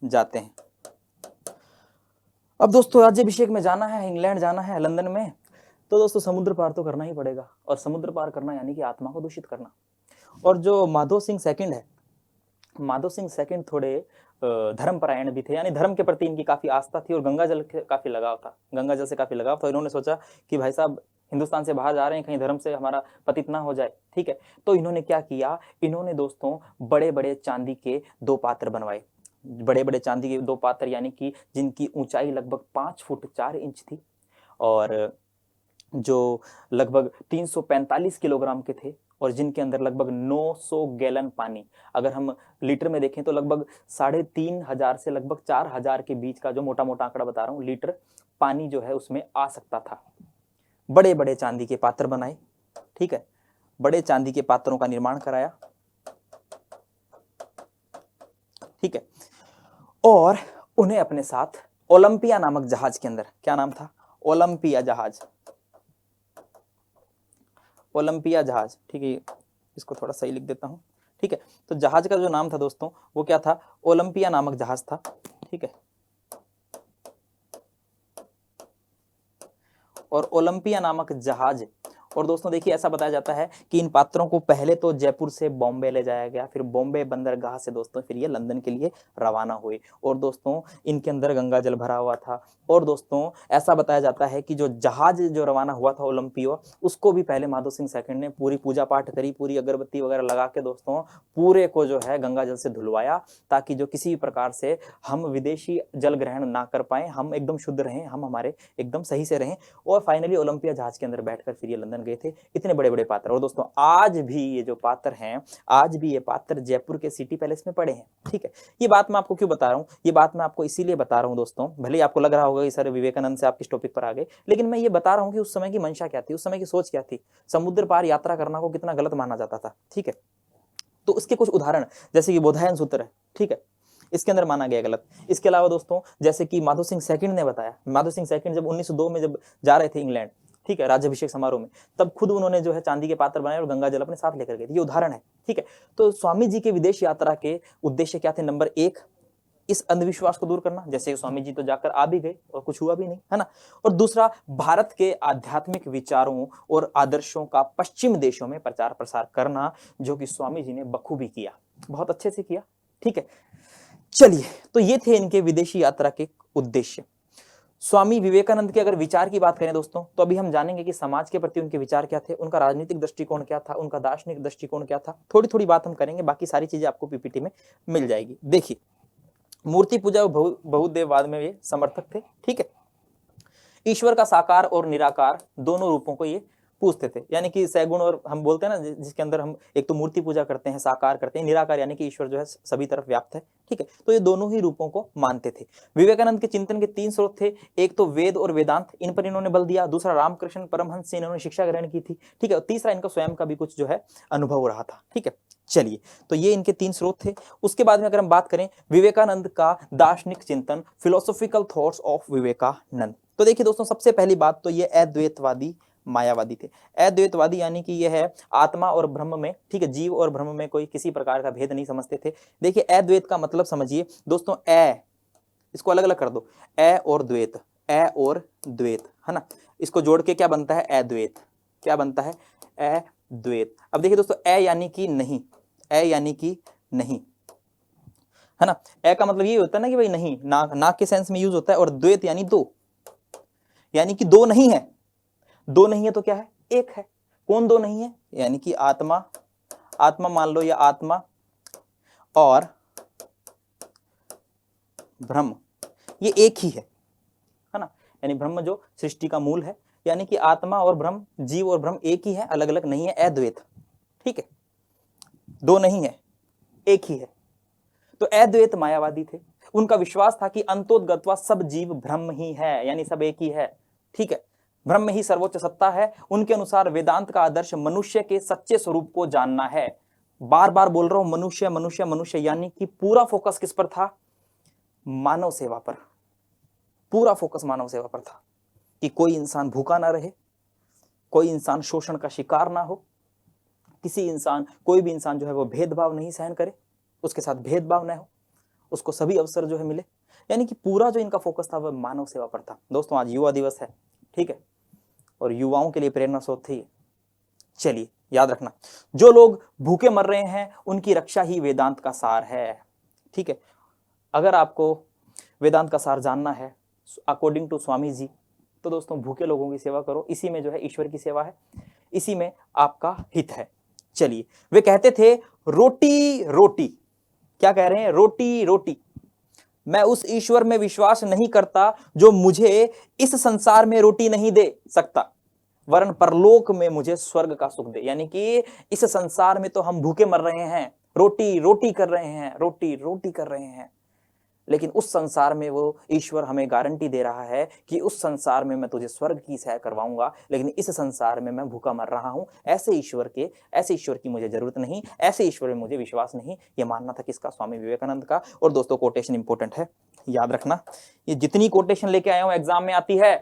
जाते हैं। अब दोस्तों राज्याभिषेक में जाना है, इंग्लैंड जाना है, लंदन में, तो दोस्तों समुद्र पार तो करना ही पड़ेगा। और समुद्र पार करना यानी कि आत्मा को दूषित करना। और जो माधो सिंह सेकंड है, माधो सिंह सेकंड थोड़े धर्मपरायण भी थे, यानी धर्म के प्रति इनकी काफी आस्था थी और गंगा जल से काफी लगाव था। इन्होंने सोचा कि भाई साहब हिंदुस्तान से बाहर जा रहे हैं, कहीं धर्म से हमारा पतित ना हो जाए, ठीक है। तो इन्होंने क्या किया, इन्होंने दोस्तों बड़े बड़े चांदी के 2 पात्र बनवाए, बड़े बड़े चांदी के 2 पात्र, यानी कि जिनकी ऊंचाई लगभग 5 फुट 4 इंच थी। और जो लगभग 345 किलोग्राम के थे और जिनके अंदर लगभग 900 गैलन पानी, अगर हम लीटर में देखें तो लगभग 3,500 से लगभग 4,000 के बीच का, जो मोटा मोटा आंकड़ा बता रहा हूं, लीटर पानी जो है उसमें आ सकता था। बड़े बड़े चांदी के पात्र बनाए, ठीक है, बड़े चांदी के पात्रों का निर्माण कराया, ठीक है, और उन्हें अपने साथ ओलंपिया नामक जहाज के अंदर, क्या नाम था, ओलंपिया जहाज, ओलंपिया जहाज, ठीक है, इसको थोड़ा सही लिख देता हूं, ठीक है। तो जहाज का जो नाम था दोस्तों वो क्या था, ओलंपिया नामक जहाज था, ठीक है। और ओलंपिया नामक जहाज, और दोस्तों देखिए ऐसा बताया जाता है कि इन पात्रों को पहले तो जयपुर से बॉम्बे ले जाया गया, फिर बॉम्बे बंदरगाह से दोस्तों फिर ये लंदन के लिए रवाना हुए। और दोस्तों इनके अंदर गंगा जल भरा हुआ था। और दोस्तों ऐसा बताया जाता है कि जो जहाज जो रवाना हुआ था ओलंपियो, उसको भी पहले माधो सिंह सेकंड ने पूरी पूजा पाठ करी, पूरी अगरबत्ती वगैरह लगा के दोस्तों पूरे को जो है गंगा जल से धुलवाया, ताकि जो किसी भी प्रकार से हम विदेशी जल ग्रहण ना कर पाए, हम एकदम शुद्ध रहें, हम हमारे एकदम सही से रहें। और फाइनली ओलंपिया जहाज के अंदर बैठकर फिर ये लंदन गए थे, इतने बड़े बड़े पात्र। और दोस्तों आज भी ये जो पात्र हैं, आज भी ये पात्र जयपुर के सिटी पैलेस में पड़े हैं, ठीक है। ये बात मैं आपको क्यों बता रहा हूं, ये बात मैं आपको इसीलिए बता रहा हूं दोस्तों, भले ही आपको लग रहा होगा कि सर विवेकानंद से आप किस टॉपिक पर आ गए, लेकिन मैं ये बता रहा हूं कि उस समय की मंशा क्या थी, उस समय की सोच क्या थी, समुद्र पार यात्रा करना को कितना गलत माना जाता था, ठीक है। तो उसके कुछ उदाहरण, जैसे कि बोधायन सूत्र है, ठीक है, इसके अंदर माना गया गलत। इसके अलावा दोस्तों जैसे कि माधो सिंह सेकंड ने बताया, माधो सिंह सेकंड जब 1902 में जब जा रहे थे इंग्लैंड, ठीक है, राज्याभिषेक समारोह में, तब खुद उन्होंने जो है चांदी के पात्र बनाए और गंगा जल अपने साथ लेकर गए थे, ये उदाहरण है, ठीक है। तो स्वामी जी के विदेश यात्रा के उद्देश्य क्या थे, नंबर 1 इस अंधविश्वास को दूर करना, जैसे स्वामी जी तो जाकर आ भी गए और कुछ हुआ भी नहीं, है ना। और दूसरा, भारत के आध्यात्मिक विचारों और आदर्शों का पश्चिम देशों में प्रचार प्रसार करना, जो कि स्वामी जी ने बखूबी किया, बहुत अच्छे से किया, ठीक है। चलिए, तो ये थे इनके विदेशी यात्रा के उद्देश्य। स्वामी विवेकानंद के अगर विचार की बात करें दोस्तों, तो अभी हम जानेंगे कि समाज के प्रति उनके विचार क्या थे, उनका राजनीतिक दृष्टिकोण क्या था, उनका दार्शनिक दृष्टिकोण क्या था, थोड़ी थोड़ी बात हम करेंगे, बाकी सारी चीजें आपको पीपीटी में मिल जाएगी। देखिए, मूर्ति पूजा और बहुदेववाद में ये समर्थक थे, ठीक है। ईश्वर का साकार और निराकार दोनों रूपों को ये पूछते थे, यानी कि सैगुण, और हम बोलते हैं ना जिसके अंदर हम एक तो मूर्ति पूजा करते हैं, साकार करते हैं, निराकार यानी कि ईश्वर जो है सभी तरफ व्याप्त है, ठीक है। तो ये दोनों ही रूपों को मानते थे। विवेकानंद के चिंतन के 3 स्रोत थे, एक तो वेद और वेदांत, इन पर इन्होंने बल दिया, दूसरा रामकृष्ण परमहंस से इन्होंने शिक्षा ग्रहण की थी, ठीक है, और तीसरा इनका स्वयं का भी कुछ जो है अनुभव रहा था, ठीक है। चलिए, तो ये इनके 3 स्रोत थे। उसके बाद में अगर हम बात करें विवेकानंद का दार्शनिक चिंतन, फिलोसॉफिकल थॉट्स ऑफ विवेकानंद, तो देखिए दोस्तों सबसे पहली बात तो ये अद्वैतवादी मायावादी थे। अद्वैतवादी यानी कि यह है आत्मा और ब्रह्म में, ठीक है, जीव और ब्रह्म में कोई किसी प्रकार का भेद नहीं समझते थे। देखिए अद्वैत का मतलब समझिए दोस्तों, इसको अलग अलग कर दो, और द्वैत, और द्वैत, है ना, इसको जोड़ के क्या बनता है, अद्वैत, क्या बनता है, अद्वैत। अब देखिए दोस्तों, यानी कि नहीं, यानी कि नहीं, है ना, का मतलब ये होता है ना कि भाई नहीं, नाक के सेंस में यूज होता है, और द्वैत यानी दो, यानी कि दो नहीं है, दो नहीं है तो क्या है, एक है। कौन दो नहीं है, यानी कि आत्मा, आत्मा मान लो, या आत्मा और ब्रह्म, ये एक ही है ना, यानी ब्रह्म जो सृष्टि का मूल है, यानी कि आत्मा और ब्रह्म, जीव और ब्रह्म एक ही है, अलग अलग नहीं है, अद्वैत, ठीक है, दो नहीं है, एक ही है। तो अद्वैत मायावादी थे। उनका विश्वास था कि अंतोदगत्वा सब जीव ब्रह्म ही है, यानी सब एक ही है, ठीक है, ब्रह्म ही सर्वोच्च सत्ता है। उनके अनुसार वेदांत का आदर्श मनुष्य के सच्चे स्वरूप को जानना है। बार बार बोल रहा हूं, मनुष्य मनुष्य मनुष्य, यानी कि पूरा फोकस किस पर था, मानव सेवा पर, पूरा फोकस मानव सेवा पर था, कि कोई इंसान भूखा ना रहे, कोई इंसान शोषण का शिकार ना हो, किसी इंसान, कोई भी इंसान जो है वो भेदभाव नहीं सहन करे, उसके साथ भेदभाव ना हो, उसको सभी अवसर जो है मिले, यानी कि पूरा जो इनका फोकस था वह मानव सेवा पर था। दोस्तों आज युवा दिवस है, ठीक है, और युवाओं के लिए प्रेरणा स्रोत थी। चलिए याद रखना, जो लोग भूखे मर रहे हैं उनकी रक्षा ही वेदांत का सार है, ठीक है। अगर आपको वेदांत का सार जानना है अकॉर्डिंग टू स्वामी जी, तो दोस्तों भूखे लोगों की सेवा करो, इसी में जो है ईश्वर की सेवा है, इसी में आपका हित है। चलिए, वे कहते थे रोटी रोटी, क्या कह रहे हैं, रोटी रोटी, मैं उस ईश्वर में विश्वास नहीं करता जो मुझे इस संसार में रोटी नहीं दे सकता। वरन परलोक में मुझे स्वर्ग का सुख दे। यानी कि इस संसार में तो हम भूखे मर रहे हैं, रोटी रोटी कर रहे हैं, रोटी रोटी कर रहे हैं, लेकिन उस संसार में वो ईश्वर हमें गारंटी दे रहा है कि उस संसार में मैं तुझे स्वर्ग की सैर करवाऊंगा, लेकिन इस संसार में मैं भूखा मर रहा हूं। ऐसे ईश्वर की मुझे जरूरत नहीं, ऐसे ईश्वर में मुझे विश्वास नहीं। ये मानना था किसका? स्वामी विवेकानंद का। और दोस्तों कोटेशन इंपॉर्टेंट है, याद रखना। ये जितनी कोटेशन लेके आया हूं एग्जाम में आती है,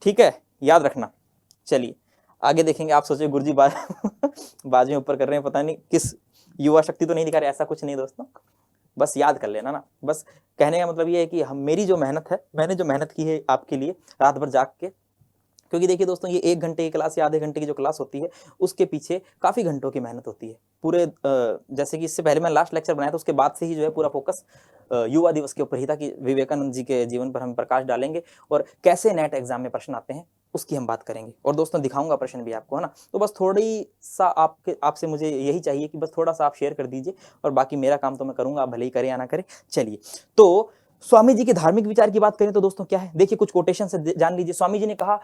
ठीक है, याद रखना। चलिए आगे देखेंगे। आप सोचे गुरुजी बाज में ऊपर कर रहे हैं, पता नहीं किस युवा शक्ति तो नहीं दिखा रहे। ऐसा कुछ नहीं दोस्तों, बस याद कर लेना ना। बस कहने का मतलब ये है कि हम, मेरी जो मेहनत है, मैंने जो मेहनत की है आपके लिए रात भर जाग के, क्योंकि देखिए दोस्तों ये 1 घंटे की क्लास या आधे घंटे की जो क्लास होती है उसके पीछे काफी घंटों की मेहनत होती है। पूरे जैसे कि इससे पहले मैं लास्ट लेक्चर बनाया था, उसके बाद से ही जो है पूरा फोकस युवा दिवस के ऊपर ही था कि विवेकानंद जी के जीवन पर हम प्रकाश डालेंगे और कैसे नेट एग्जाम में प्रश्न आते हैं उसकी हम बात करेंगे। और दोस्तों दिखाऊंगा प्रश्न भी आपको, है ना। तो बस थोड़ी सा आपसे मुझे यही चाहिए कि बस थोड़ा सा आप शेयर कर दीजिए, और बाकी मेरा काम तो मैं करूंगा, आप भले ही करें या ना करें। चलिए, तो स्वामी जी के धार्मिक विचार की बात करें तो दोस्तों क्या है, देखिए कुछ कोटेशन से जान लीजिए। स्वामी जी ने कहा,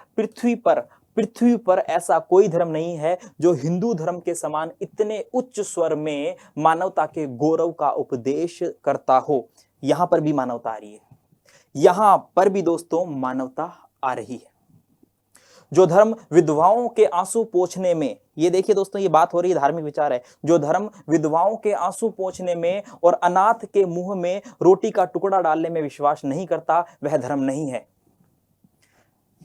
पृथ्वी पर ऐसा कोई धर्म नहीं है जो हिंदू धर्म के समान इतने उच्च स्वर में मानवता के गौरव का उपदेश करता हो। यहां पर भी मानवता आ रही है, यहां पर भी दोस्तों मानवता आ रही है। जो धर्म विधवाओं के आंसू पोंछने में, ये देखिए दोस्तों ये बात हो रही है, धार्मिक विचार है। जो धर्म विधवाओं के आंसू पोंछने में और अनाथ के मुंह में रोटी का टुकड़ा डालने में विश्वास नहीं करता, वह धर्म नहीं है।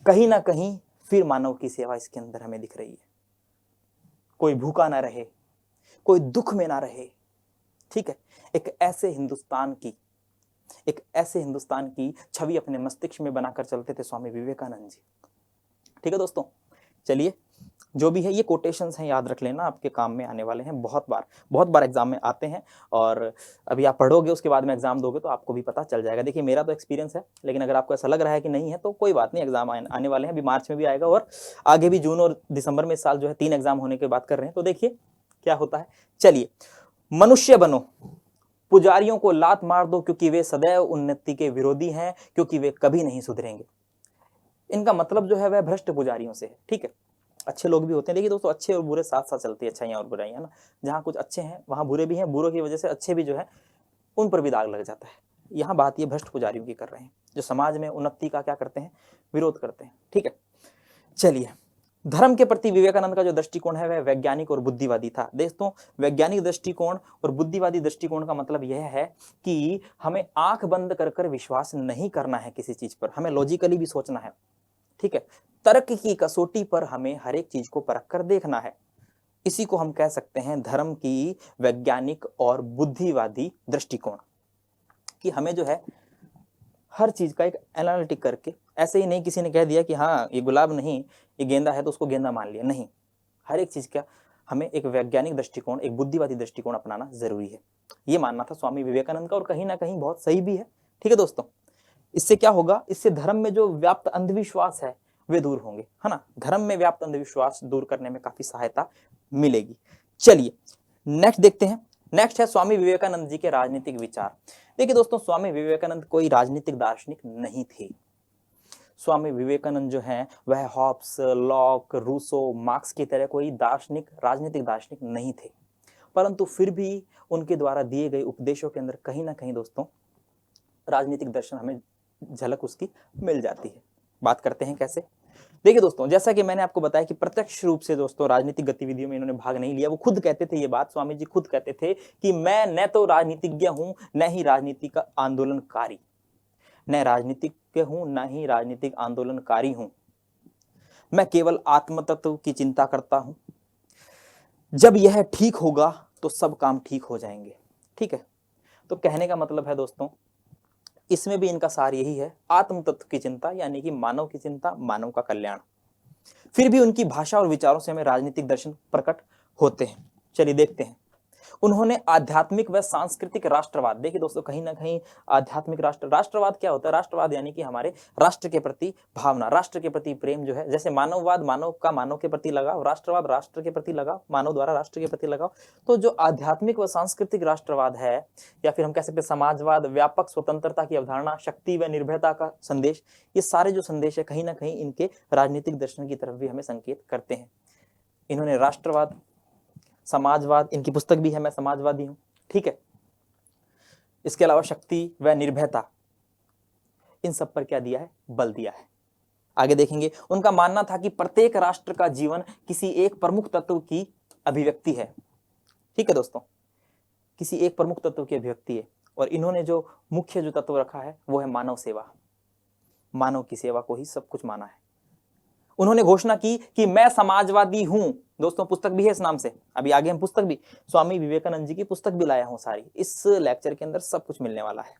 कहीं ना कहीं फिर मानव की सेवा इसके अंदर हमें दिख रही है। कोई भूखा ना रहे, कोई दुख में ना रहे, ठीक है। एक ऐसे हिंदुस्तान की छवि अपने मस्तिष्क में बनाकर चलते थे स्वामी विवेकानंद जी, ठीक है दोस्तों। चलिए, जो भी है ये कोटेशंस हैं, याद रख लेना, आपके काम में आने वाले हैं। बहुत बार एग्जाम में आते हैं, और अभी आप पढ़ोगे उसके बाद में एग्जाम दोगे तो आपको भी पता चल जाएगा। देखिए मेरा तो एक्सपीरियंस है, लेकिन अगर आपको ऐसा लग रहा है कि नहीं है तो कोई बात नहीं, एग्जाम आने वाले हैं। अभी मार्च में भी आएगा, और आगे भी जून और दिसंबर में इस साल जो है 3 एग्जाम होने की बात कर रहे हैं। तो देखिए क्या होता है। चलिए, मनुष्य बनो, पुजारियों को लात मार दो, क्योंकि वे सदैव उन्नति के विरोधी हैं, क्योंकि वे कभी नहीं सुधरेंगे। इनका मतलब जो है वह भ्रष्ट पुजारियों से है, ठीक है। अच्छे लोग भी होते हैं, देखिए दोस्तों अच्छे और बुरे साथ साथ चलती है, अच्छाइयां और बुराइयां, है ना। जहां कुछ अच्छे हैं वहां बुरे भी हैं, बुरों की वजह से अच्छे भी जो है उन पर भी दाग लग जाता है। यहाँ बात ये भ्रष्ट पुजारियों की कर रहे हैं, जो समाज में उन्नति का क्या करते हैं, विरोध करते हैं, ठीक है। चलिए, धर्म के प्रति विवेकानंद का जो दृष्टिकोण है वह वैज्ञानिक और बुद्धिवादी था। दोस्तों वैज्ञानिक दृष्टिकोण और बुद्धिवादी दृष्टिकोण का मतलब यह है कि हमें आंख बंद कर कर विश्वास नहीं करना है किसी चीज पर, हमें लॉजिकली भी सोचना है, ठीक है। तर्क की कसौटी पर हमें हर एक चीज को परख कर देखना है। इसी को हम कह सकते हैं धर्म की वैज्ञानिक और बुद्धिवादी दृष्टिकोण, कि हमें जो है हर चीज का एक एनालिटिक करके, ऐसे ही नहीं किसी ने कह दिया कि हाँ ये गुलाब नहीं ये गेंदा है तो उसको गेंदा मान लिया, नहीं। हर एक चीज का हमें एक वैज्ञानिक दृष्टिकोण, एक बुद्धिवादी दृष्टिकोण अपनाना जरूरी है। ये मानना था स्वामी विवेकानंद का, और कहीं ना कहीं बहुत सही भी है, ठीक है दोस्तों। इससे क्या होगा, इससे धर्म में जो व्याप्त अंधविश्वास है वे दूर होंगे, है ना। धर्म में व्याप्त अंधविश्वास दूर करने में काफी सहायता मिलेगी। चलिए नेक्स्ट देखते हैं। नेक्स्ट है स्वामी विवेकानंद जी के राजनीतिक विचार। देखिए दोस्तों स्वमी विवेकानंद कोई राजनीतिक दार्शनिक नहीं थे। स्वामी विवेकानंद जो हैं वह हॉब्स, लॉक, रूसो, मार्क्स की तरह कोई राजनीतिक दार्शनिक नहीं थे, परंतु फिर भी उनके द्वारा दिए गए उपदेशों के अंदर कहीं ना कहीं दोस्तों राजनीतिक दर्शन हमें झलक उसकी मिल जाती है। बात करते हैं कैसे। देखिए दोस्तों, जैसा कि मैंने आपको बताया कि प्रत्यक्ष रूप से दोस्तों राजनीतिक गतिविधियों में इन्होंने भाग नहीं लिया। वो खुद कहते थे, ये बात स्वामी जी खुद कहते थे कि मैं न तो राजनीतिज्ञ हूं न ही राजनीतिक आंदोलनकारी, न राजनीतिज्ञ हूं न ही राजनीतिक आंदोलनकारी हूं, मैं केवल आत्मतत्व की चिंता करता हूं। जब यह ठीक होगा तो सब काम ठीक हो जाएंगे। ठीक है, तो कहने का मतलब है दोस्तों इसमें भी इनका सार यही है, आत्म तत्व की चिंता, यानी कि मानव की चिंता, मानव का कल्याण। फिर भी उनकी भाषा और विचारों से हमें राजनीतिक दर्शन प्रकट होते हैं। चलिए देखते हैं। उन्होंने आध्यात्मिक व सांस्कृतिक राष्ट्रवाद, देखिए दोस्तों कहीं ना कहीं आध्यात्मिक राष्ट्रवाद क्या होता है? राष्ट्रवाद यानी कि हमारे राष्ट्र के प्रति भावना, राष्ट्र के प्रति प्रेम जो है, जैसे मानववाद मानव का मानव के प्रति लगाव, राष्ट्रवाद राष्ट्र के प्रति लगाव, मानव द्वारा राष्ट्र के प्रति लगाव। तो जो आध्यात्मिक व सांस्कृतिक राष्ट्रवाद है, या फिर हम कह सकते हैं समाजवाद, व्यापक स्वतंत्रता की अवधारणा, शक्ति व निर्भयता का संदेश, ये सारे जो संदेश है कहीं ना कहीं इनके राजनीतिक दर्शन की तरफ भी हमें संकेत करते हैं। इन्होंने राष्ट्रवाद, समाजवाद, इनकी पुस्तक भी है मैं समाजवादी हूं, ठीक है। इसके अलावा शक्ति व निर्भयता, इन सब पर क्या दिया है? बल दिया है। आगे देखेंगे, उनका मानना था कि प्रत्येक राष्ट्र का जीवन किसी एक प्रमुख तत्व की अभिव्यक्ति है, ठीक है दोस्तों, किसी एक प्रमुख तत्व की अभिव्यक्ति है। और इन्होंने जो मुख्य जो तत्व रखा है वो है मानव सेवा, मानव की सेवा को ही सब कुछ माना है। उन्होंने घोषणा की कि मैं समाजवादी हूं, दोस्तों पुस्तक भी है इस नाम से, अभी आगे हम पुस्तक भी, स्वामी विवेकानंद जी की पुस्तक भी लाया हूं सारी, इस लेक्चर के अंदर सब कुछ मिलने वाला है।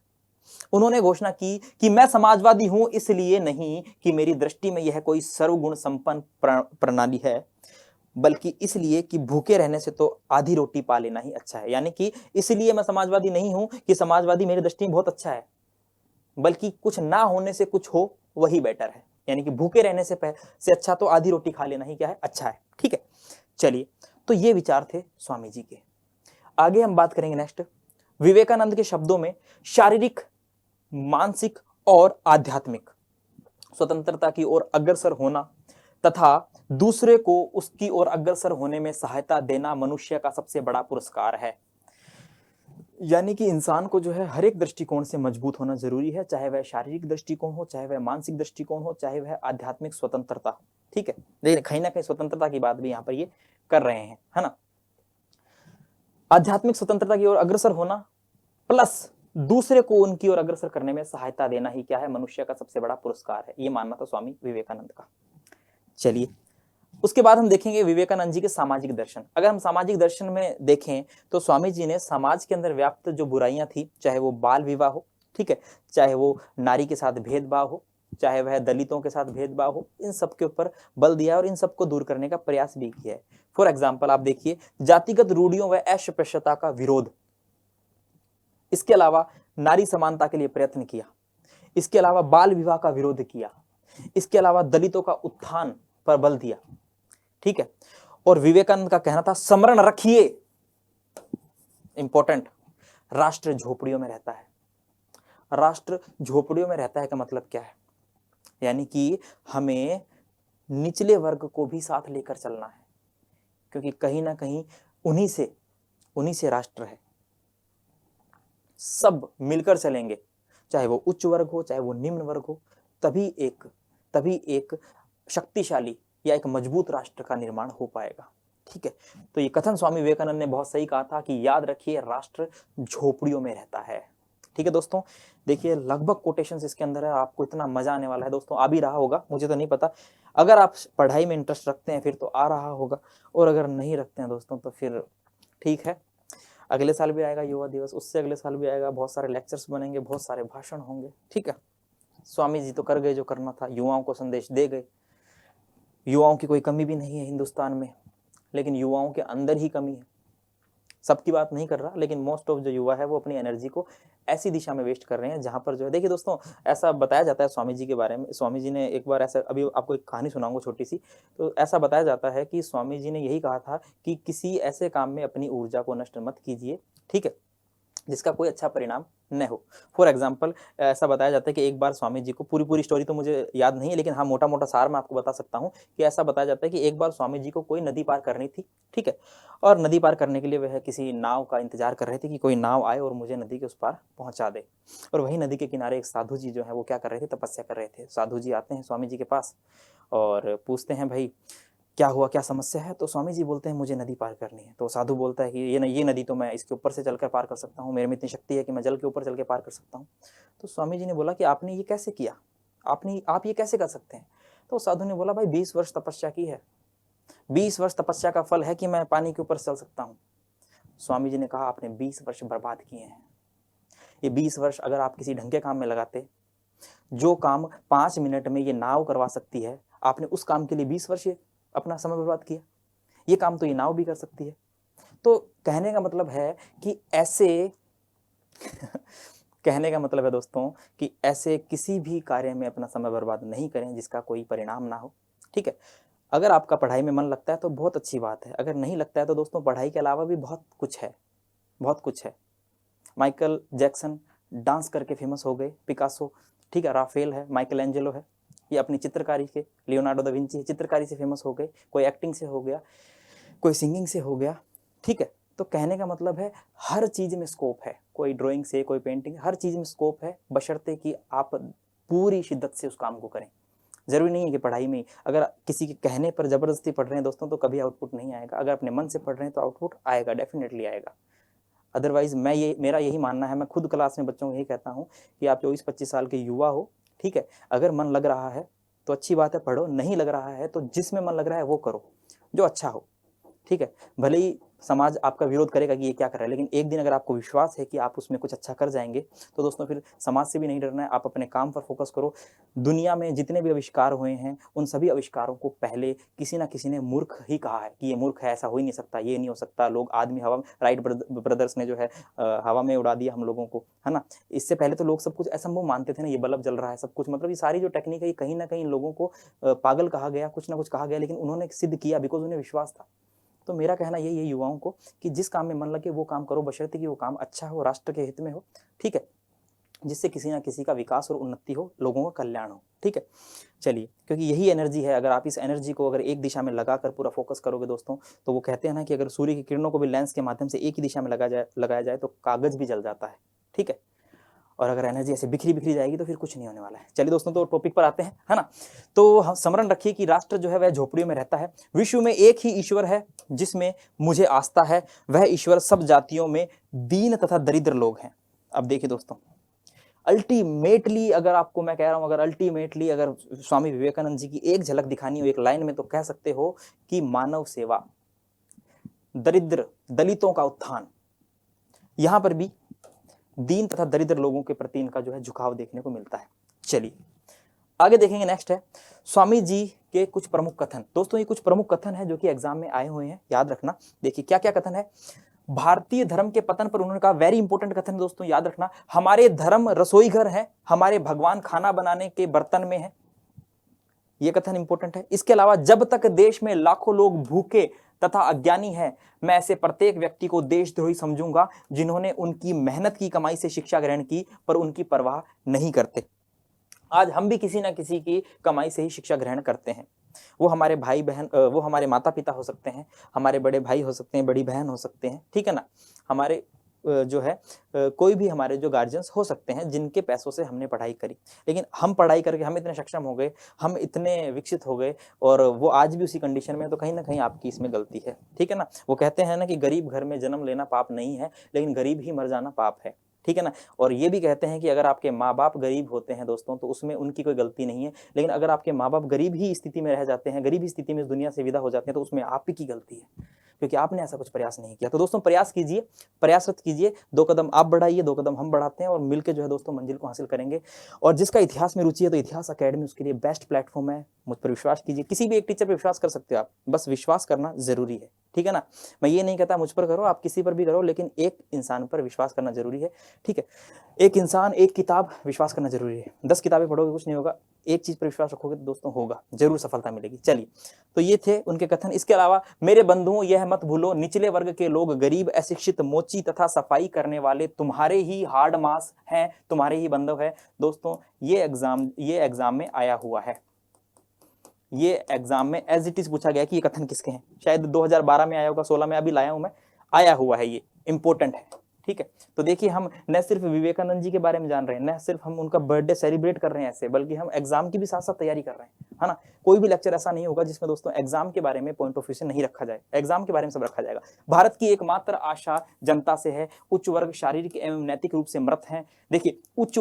उन्होंने घोषणा की कि मैं समाजवादी हूं इसलिए नहीं कि मेरी दृष्टि में यह कोई सर्वगुण संपन्न प्रणाली है, बल्कि इसलिए कि भूखे रहने से तो आधी रोटी पा लेना ही अच्छा है। यानी कि इसलिए मैं समाजवादी नहीं हूं कि समाजवादी मेरी दृष्टि में बहुत अच्छा है, बल्कि कुछ ना होने से कुछ हो वही बेटर है। यानी कि भूखे रहने से अच्छा तो आधी रोटी खा लेना ही क्या है? अच्छा है, ठीक है। चलिए, तो ये विचार थे स्वामी जी के। आगे हम बात करेंगे नेक्स्ट, विवेकानंद के शब्दों में शारीरिक, मानसिक और आध्यात्मिक स्वतंत्रता की ओर अग्रसर होना तथा दूसरे को उसकी ओर अग्रसर होने में सहायता देना मनुष्य का सबसे बड़ा पुरस्कार है। यानी कि इंसान को जो है हर एक दृष्टिकोण से मजबूत होना जरूरी है, चाहे वह शारीरिक दृष्टिकोण हो, चाहे वह मानसिक दृष्टिकोण हो, चाहे वह आध्यात्मिक स्वतंत्रता हो, ठीक है। लेकिन कहीं ना कहीं स्वतंत्रता की बात भी यहाँ पर ये कर रहे हैं, है ना। आध्यात्मिक स्वतंत्रता की ओर अग्रसर होना प्लस दूसरे को उनकी ओर अग्रसर करने में सहायता देना ही क्या है? मनुष्य का सबसे बड़ा पुरस्कार है। ये मानना था स्वामी विवेकानंद का। चलिए, उसके बाद हम देखेंगे विवेकानंद जी के सामाजिक दर्शन। अगर हम सामाजिक दर्शन में देखें तो स्वामी जी ने समाज के अंदर व्याप्त जो बुराइयां थी, चाहे वो बाल विवाह हो, ठीक है, चाहे वो नारी के साथ भेदभाव हो, चाहे वह दलितों के साथ भेदभाव हो, इन सब के ऊपर बल दिया और इन सबको दूर करने का प्रयास भी किया है। फॉर एग्जाम्पल आप देखिए, जातिगत रूढ़ियों व अस्पृश्यता का विरोध, इसके अलावा नारी समानता के लिए प्रयत्न किया, इसके अलावा बाल विवाह का विरोध किया, इसके अलावा दलितों का उत्थान पर बल दिया, ठीक है। और विवेकानंद का कहना था स्मरण रखिए, इंपॉर्टेंट, राष्ट्र झोपड़ियों में रहता है। राष्ट्र झोपड़ियों में रहता है का मतलब क्या है? यानी कि हमें निचले वर्ग को भी साथ लेकर चलना है, क्योंकि कहीं ना कहीं उन्हीं से राष्ट्र है। सब मिलकर चलेंगे, चाहे वो उच्च वर्ग हो चाहे वो निम्न वर्ग हो, तभी एक शक्तिशाली या एक मजबूत राष्ट्र का निर्माण हो पाएगा, ठीक है। तो ये कथन स्वामी विवेकानंद ने बहुत सही कहा था कि याद रखिए राष्ट्र झोपड़ियों में रहता है, ठीक है दोस्तों। देखिए लगभग कोटेशंस इसके अंदर है, आपको इतना मजा आने वाला है दोस्तों, आ भी रहा होगा, मुझे तो नहीं पता। अगर आप पढ़ाई में इंटरेस्ट रखते हैं फिर तो आ रहा होगा, और अगर नहीं रखते हैं दोस्तों तो फिर ठीक है, अगले साल भी आएगा युवा दिवस, उससे अगले साल भी आएगा, बहुत सारे लेक्चर्स बनेंगे, बहुत सारे भाषण होंगे, ठीक है। स्वामी जी तो कर गए जो करना था, युवाओं को संदेश दे गए। युवाओं की कोई कमी भी नहीं है हिंदुस्तान में, लेकिन युवाओं के अंदर ही कमी है। सबकी बात नहीं कर रहा, लेकिन मोस्ट ऑफ जो युवा है वो अपनी एनर्जी को ऐसी दिशा में वेस्ट कर रहे हैं जहां पर जो है, देखिए दोस्तों ऐसा बताया जाता है स्वामी जी के बारे में। स्वामी जी ने एक बार ऐसा, अभी आपको एक कहानी सुनाऊंगा छोटी सी, तो ऐसा बताया जाता है कि स्वामी जी ने यही कहा था कि किसी ऐसे काम में अपनी ऊर्जा को नष्ट मत कीजिए, ठीक है, जिसका कोई अच्छा परिणाम न हो। फॉर एग्जाम्पल ऐसा बताया जाता है कि एक बार स्वामी जी को, पूरी स्टोरी तो मुझे याद नहीं है, लेकिन हाँ मोटा मोटा सार मैं आपको बता सकता हूँ कि ऐसा बताया जाता है कि एक बार स्वामी जी को कोई नदी पार करनी थी, ठीक है, और नदी पार करने के लिए वह किसी नाव का इंतजार कर रहे थे कि कोई नाव आए और मुझे नदी के उस पार पहुंचा दे। और वही नदी के किनारे एक साधु जी जो है वो क्या कर रहे थे? तपस्या कर रहे थे। साधु जी आते हैं स्वामी जी के पास और पूछते हैं भाई क्या हुआ, क्या समस्या है? तो स्वामी जी बोलते हैं मुझे नदी पार करनी है। तो साधु बोलता है कि ये नदी तो मैं इसके ऊपर से चलकर पार कर सकता हूँ, मेरे में इतनी शक्ति है कि मैं जल के ऊपर चल के पार कर सकता हूँ। तो स्वामी जी ने बोला कि आपने ये कैसे किया, आप ये कैसे कर सकते हैं? तो साधु ने बोला भाई 20 वर्ष तपस्या की है, 20 वर्ष तपस्या का फल है कि मैं पानी के ऊपर चल सकता हूँ। स्वामी जी ने कहा आपने 20 वर्ष बर्बाद किए हैं। ये 20 वर्ष अगर आप किसी ढंग के काम में लगाते, जो काम 5 मिनट में ये नाव करवा सकती है, आपने उस काम के लिए 20 वर्ष अपना समय बर्बाद किया। ये काम तो ये नाव भी कर सकती है। तो कहने का मतलब है कि ऐसे कहने का मतलब है दोस्तों कि ऐसे किसी भी कार्य में अपना समय बर्बाद नहीं करें जिसका कोई परिणाम ना हो। ठीक है, अगर आपका पढ़ाई में मन लगता है तो बहुत अच्छी बात है, अगर नहीं लगता है तो दोस्तों पढ़ाई के अलावा भी बहुत कुछ है, बहुत कुछ है। माइकल जैक्सन डांस करके फेमस हो गए, पिकासो, ठीक है, राफेल है, माइकल एंजेलो है, ये अपनी चित्रकारी के, लियोनार्डो दा विंची है, चित्रकारी से फेमस हो गए, कोई एक्टिंग से हो गया, कोई सिंगिंग से हो गया। ठीक है, तो कहने का मतलब है हर चीज में स्कोप है, कोई ड्राइंग से, कोई पेंटिंग, हर चीज में स्कोप है, बशर्ते कि आप पूरी शिद्दत से उस काम को करें। जरूरी नहीं है कि पढ़ाई में अगर किसी के कहने पर जबरदस्ती पढ़ रहे हैं दोस्तों तो कभी आउटपुट नहीं आएगा, अगर अपने मन से पढ़ रहे हैं तो आउटपुट आएगा, डेफिनेटली आएगा। अदरवाइज मेरा यही मानना है, मैं खुद क्लास में बच्चों को यही कहता हूँ कि आप 24-25 साल के युवा हो, ठीक है, अगर मन लग रहा है तो अच्छी बात है, पढ़ो, नहीं लग रहा है तो जिसमें मन लग रहा है वो करो जो अच्छा हो। ठीक है, भले ही समाज आपका विरोध करेगा कि ये क्या कर रहा है, लेकिन एक दिन अगर आपको विश्वास है कि आप उसमें कुछ अच्छा कर जाएंगे तो दोस्तों फिर समाज से भी नहीं डरना है, आप अपने काम पर फोकस करो। दुनिया में जितने भी आविष्कार हुए हैं उन सभी आविष्कारों को पहले किसी ना किसी ने मूर्ख ही कहा है कि ये मूर्ख है, ऐसा हो ही नहीं सकता, ये नहीं हो सकता, लोग आदमी हवा में, राइट ब्रदर्स ने जो है हवा में उड़ा दिया हम लोगों को, है ना। इससे पहले तो लोग सब कुछ असंभव मानते थे ना, ये बल्ब जल रहा है सब कुछ, मतलब ये सारी जो टेक्निक है कहीं ना कहीं लोगों को पागल कहा गया, कुछ ना कुछ कहा गया, लेकिन उन्होंने सिद्ध किया बिकॉज उन्हें विश्वास था। तो मेरा कहना यही है युवाओं को कि जिस काम में मन लगे वो काम करो, बशर्ते कि वो काम अच्छा हो, राष्ट्र के हित में हो, ठीक है, जिससे किसी ना किसी का विकास और उन्नति हो, लोगों का कल्याण हो। ठीक है, चलिए, क्योंकि यही एनर्जी है, अगर आप इस एनर्जी को अगर एक दिशा में लगाकर पूरा फोकस करोगे दोस्तों, तो वो कहते हैं ना कि अगर सूर्य की किरणों को भी लेंस के माध्यम से एक ही दिशा में लगाया जाए तो कागज भी जल जाता है। ठीक है, और अगर एनर्जी ऐसे बिखरी बिखरी जाएगी तो फिर कुछ नहीं होने वाला है। चलिए दोस्तों, तो टॉपिक पर आते हैं, है ना। तो हम स्मरण रखिए कि राष्ट्र जो है वह झोपड़ियों में रहता है, विश्व में एक ही ईश्वर है जिसमें मुझे आस्था है, वह ईश्वर सब जातियों में दीन तथा दरिद्र लोग हैं। अब देखिए दोस्तों, अल्टीमेटली अगर आपको मैं कह रहा हूं, अगर अल्टीमेटली अगर स्वामी विवेकानंद जी की एक झलक दिखानी हो एक लाइन में तो कह सकते हो कि मानव सेवा, दरिद्र दलितों का उत्थान, यहां पर भी दीन तथा दरिद्र लोगों के प्रति इनका जो है झुकाव देखने को मिलता है। चलिए आगे देखेंगे, नेक्स्ट है स्वामी जी के कुछ प्रमुख कथन। दोस्तों ये कुछ प्रमुख कथन है जो कि एग्जाम में आए हुए हैं, याद रखना। देखिए क्या क्या कथन है। भारतीय धर्म के पतन पर उन्होंने कहा, वेरी इंपॉर्टेंट कथन दोस्तों, याद रखना, हमारे धर्म रसोई घर है, हमारे भगवान खाना बनाने के बर्तन में है, यह कथन इंपॉर्टेंट है। इसके अलावा जब तक देश में लाखों लोग भूखे तथा अज्ञानी है, मैं ऐसे प्रत्येक व्यक्ति को देशद्रोही समझूंगा जिन्होंने उनकी मेहनत की कमाई से शिक्षा ग्रहण की पर उनकी परवाह नहीं करते। आज हम भी किसी ना किसी की कमाई से ही शिक्षा ग्रहण करते हैं, वो हमारे भाई बहन, वो हमारे माता पिता हो सकते हैं, हमारे बड़े भाई हो सकते हैं, बड़ी बहन हो सकते हैं, ठीक है ना, हमारे जो है कोई भी हमारे जो गार्जियंस हो सकते हैं जिनके पैसों से हमने पढ़ाई करी, लेकिन हम पढ़ाई करके हम इतने सक्षम हो गए, हम इतने विकसित हो गए और वो आज भी उसी कंडीशन में, तो कहीं ना कहीं आपकी इसमें गलती है। ठीक है ना, वो कहते हैं ना कि गरीब घर में जन्म लेना पाप नहीं है, लेकिन गरीब ही मर जाना पाप है। ठीक है ना, और ये भी कहते हैं कि अगर आपके माँ बाप गरीब होते हैं दोस्तों तो उसमें उनकी कोई गलती नहीं है, लेकिन अगर आपके माँ बाप गरीब ही स्थिति में रह जाते हैं, गरीब ही स्थिति में इस दुनिया से विदा हो जाते हैं, तो उसमें आप ही की गलती है, क्योंकि आपने ऐसा कुछ प्रयास नहीं किया। तो दोस्तों प्रयास कीजिए, प्रयासरत कीजिए, 2 कदम आप बढ़ाइए, 2 कदम हम बढ़ाते हैं और मिलकर जो है दोस्तों मंजिल को हासिल करेंगे। और जिसका इतिहास में रुचि है तो इतिहास अकेडमी उसके लिए बेस्ट प्लेटफॉर्म है, मुझ पर विश्वास कीजिए, किसी भी एक टीचर पर विश्वास कर सकते हो आप, बस विश्वास करना जरूरी है। ठीक है ना, मैं ये नहीं कहता मुझ पर करो, आप किसी पर भी करो, लेकिन एक इंसान पर विश्वास करना जरूरी है। ठीक है, एक इंसान, एक किताब विश्वास करना जरूरी है, 10 किताबें पढ़ोगे कुछ नहीं होगा, एक चीज पर विश्वास रखोगे तो दोस्तों होगा, जरूर सफलता मिलेगी। चलिए, तो ये थे उनके कथन। इसके अलावा, मेरे बंधुओं यह मत भूलो, निचले वर्ग के लोग, गरीब, अशिक्षित, मोची तथा सफाई करने वाले तुम्हारे ही हार्ड मास हैं, तुम्हारे ही बंधव है। दोस्तों ये एग्जाम में आया हुआ है, ये एग्जाम में एज इट इज पूछा गया कि ये कथन किसके हैं, शायद 2012 में आया होगा, 16 में, अभी लाया हूं मैं, आया हुआ है, ये इंपॉर्टेंट है। ठीक है, तो देखिए हम न सिर्फ विवेकानंद जी के बारे में जान रहे हैं, न सिर्फ हम उनका बर्थडे सेलिब्रेट कर रहे हैं ऐसे, बल्कि हम एग्जाम की भी साथ साथ तैयारी कर रहे हैं, है ना। कोई भी लेक्चर ऐसा नहीं होगा जिसमें दोस्तों एग्जाम के बारे में पॉइंट ऑफ व्यू से नहीं रखा जाए, एग्जाम के बारे में सब रखा जाएगा। भारत की एकमात्र आशा जनता से है, उच्च वर्ग शारीरिक एवं नैतिक रूप से मृत है। देखिए उच्च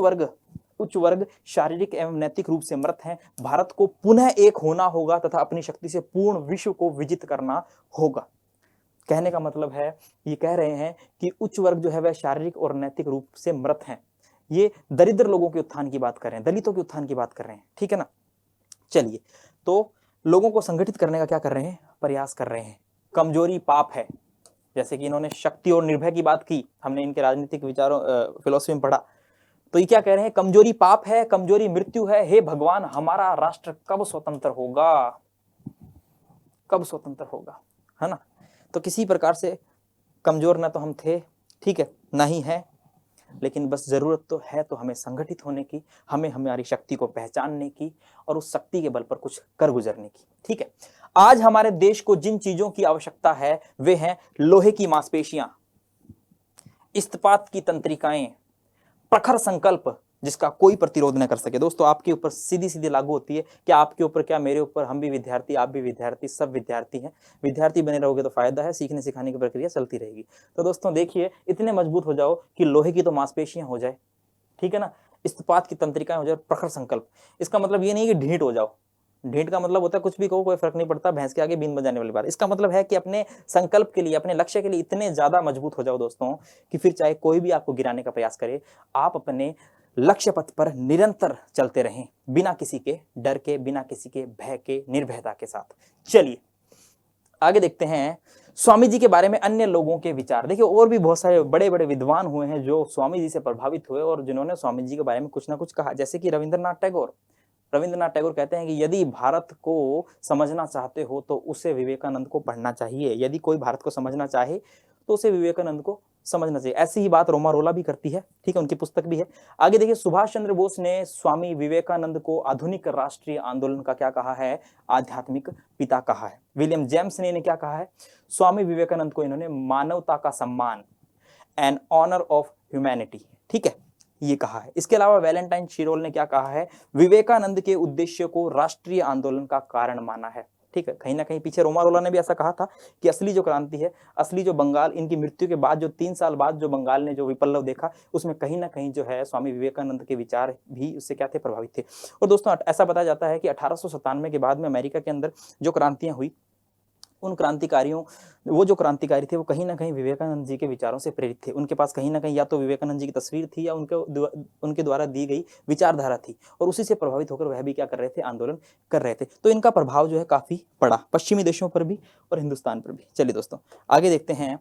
वर्ग शारीरिक एवं नैतिक रूप से मृत हैं, भारत को पुनः एक होना होगा तथा अपनी शक्ति से पूर्ण विश्व को विजित करना होगा। कहने का मतलब है, ये कह रहे हैं कि उच्च वर्ग जो है वह शारीरिक और नैतिक रूप से मृत हैं। ये दरिद्र लोगों के उत्थान की बात कर रहे हैं, दलितों के उत्थान की बात कर रहे हैं। ठीक है ना, चलिए, तो लोगों को संगठित करने का क्या कर रहे हैं, प्रयास कर रहे हैं। कमजोरी पाप है, जैसे कि इन्होंने शक्ति और निर्भय की बात की, हमने इनके राजनीतिक विचारों फिलोसफी में पढ़ा। तो ये क्या कह रहे हैं, कमजोरी पाप है, कमजोरी मृत्यु है, हे भगवान हमारा राष्ट्र कब स्वतंत्र होगा, कब स्वतंत्र होगा, है ना। तो किसी प्रकार से कमजोर ना तो हम थे, ठीक है, ना ही है, लेकिन बस जरूरत तो है तो हमें संगठित होने की, हमें हमारी शक्ति को पहचानने की और उस शक्ति के बल पर कुछ कर गुजरने की, ठीक है। आज हमारे देश को जिन चीजों की आवश्यकता है वे हैं लोहे की मांसपेशियां, इस्पात की तंत्रिकाएं, प्रखर संकल्प जिसका कोई प्रतिरोध न कर सके। दोस्तों आपके ऊपर सीधी सीधी लागू होती है, क्या आपके ऊपर, क्या मेरे ऊपर, हम भी विद्यार्थी, आप भी विद्यार्थी, सब विद्यार्थी हैं। विद्यार्थी बने रहोगे तो फायदा है, सीखने सिखाने की प्रक्रिया चलती रहेगी। तो दोस्तों देखिए, इतने मजबूत हो जाओ कि लोहे की तो मांसपेशियां हो जाए, ठीक है ना, इस्पात की तंत्रिकाएं हो जाए, प्रखर संकल्प। इसका मतलब ये नहीं कि ढीठ हो जाओ, ढीठ का मतलब होता है कुछ भी कहो कोई फर्क नहीं पड़ता, भैंस के आगे बीन बजाने वाली बात। इसका मतलब है कि अपने संकल्प के लिए, अपने लक्ष्य के लिए इतने ज्यादा मजबूत हो जाओ दोस्तों कि फिर चाहे कोई भी आपको गिराने का प्रयास करे, आप अपने लक्ष्य पथ पर निरंतर चलते रहें, बिना किसी के डर के, बिना किसी के भय के, निर्भयता के साथ। चलिए आगे देखते हैं स्वामी जी के बारे में अन्य लोगों के विचार। देखिए और भी बहुत सारे बड़े बड़े विद्वान हुए हैं जो स्वामी जी से प्रभावित हुए और जिन्होंने स्वामी जी के बारे में कुछ ना कुछ कहा, जैसे कि रविंद्रनाथ टैगोर। रविंद्रनाथ टैगोर कहते हैं कि यदि भारत को समझना चाहते हो तो उसे विवेकानंद को पढ़ना चाहिए, यदि कोई भारत को समझना चाहे तो उसे विवेकानंद को समझना चाहिए। ऐसी ही बात रोमा रोला भी करती है, ठीक है, उनकी पुस्तक भी है। आगे देखिए, सुभाष चंद्र बोस ने स्वामी विवेकानंद को आधुनिक राष्ट्रीय आंदोलन का क्या कहा है, आध्यात्मिक पिता कहा है। विलियम जेम्स ने इन्हें क्या कहा है, स्वामी विवेकानंद को इन्होंने मानवता का सम्मान, एन ऑनर ऑफ ह्यूमैनिटी, ठीक है, ये कहा है। इसके अलावा वैलेंटाइन शिरोल ने क्या कहा है, विवेकानंद के उद्देश्य को राष्ट्रीय आंदोलन का कारण माना है, ठीक है। कहीं ना कहीं पीछे रोमा रोला ने भी ऐसा कहा था कि असली जो क्रांति है, असली जो बंगाल, इनकी मृत्यु के बाद जो 3 साल बाद जो बंगाल ने जो विप्लव देखा, उसमें कहीं ना कहीं जो है स्वामी विवेकानंद के विचार भी उससे क्या थे, प्रभावित थे। और दोस्तों ऐसा बताया जाता है कि 1897 के बाद में अमेरिका के अंदर जो क्रांतियां हुई, उन क्रांतिकारियों, वो जो क्रांतिकारी थे वो कहीं ना कहीं विवेकानंद जी के विचारों से प्रेरित थे। उनके पास कहीं ना कहीं या तो विवेकानंद जी की तस्वीर थी या उनके द्वारा दी गई विचारधारा थी, और उसी से प्रभावित होकर वह भी क्या कर रहे थे, आंदोलन कर रहे थे। तो इनका प्रभाव जो है काफी पड़ा पश्चिमी देशों पर भी और हिंदुस्तान पर भी। चलिए दोस्तों आगे देखते हैं,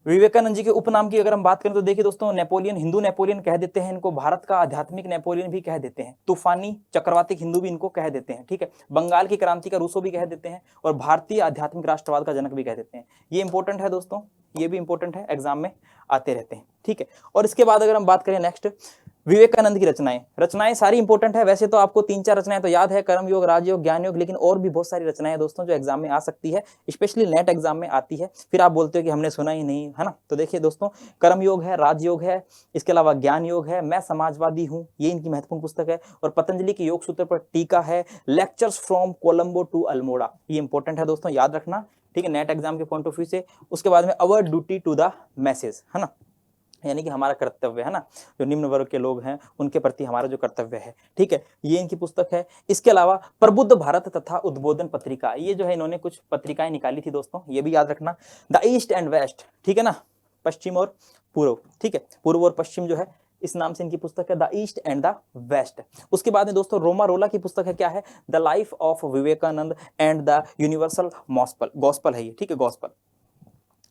विवेकानंद जी के उपनाम की अगर हम बात करें तो देखिए दोस्तों, नेपोलियन, हिंदू नेपोलियन कह देते हैं इनको, भारत का आध्यात्मिक नेपोलियन भी कह देते हैं, तूफानी चक्रवाती हिंदू भी इनको कह देते हैं, ठीक है, बंगाल की क्रांति का रूसो भी कह देते हैं, और भारतीय आध्यात्मिक राष्ट्रवाद का जनक भी कह देते हैं। ये इंपॉर्टेंट है दोस्तों, ये भी इंपॉर्टेंट है, एग्जाम में आते रहते हैं, ठीक है। और इसके बाद अगर हम बात करें नेक्स्ट, विवेकानंद की रचनाएं सारी इंपॉर्टेंट है। वैसे तो आपको 3-4 रचनाएं तो याद है, कर्मयोग, राजयोग, ज्ञान योग, लेकिन और भी बहुत सारी रचनाएं दोस्तों जो एग्जाम में आ सकती है, स्पेशली नेट एग्जाम में आती है। फिर आप बोलते हो कि हमने सुना ही नहीं, है ना। तो देखिए दोस्तों, कर्मयोग है, राजयोग है, इसके अलावा ज्ञान योग है, मैं समाजवादी हूँ, ये इनकी महत्वपूर्ण पुस्तक है, और पतंजलि की योग सूत्र पर टीका है, lectures from Colombo to Almora, ये इंपॉर्टेंट है दोस्तों, याद रखना, ठीक है, नेट एग्जाम के पॉइंट ऑफ व्यू से। उसके बाद में our duty to the message, है ना, यानी कि हमारा कर्तव्य, है ना, जो निम्न वर्ग के लोग हैं उनके प्रति हमारा जो कर्तव्य है, ठीक है, ये इनकी पुस्तक है। इसके अलावा प्रबुद्ध भारत तथा उद्बोधन पत्रिका, ये जो है इन्होंने कुछ पत्रिकाएं निकाली थी दोस्तों, ये भी याद रखना। द ईस्ट एंड वेस्ट, ठीक है ना, पश्चिम और पूर्व, ठीक है, पूर्व और पश्चिम जो है, इस नाम से इनकी पुस्तक है, the East and the West. उसके बाद में दोस्तों रोमा रोला की पुस्तक है, क्या है, the life of Vivekananda and the universal gospel है ये, ठीक है, gospel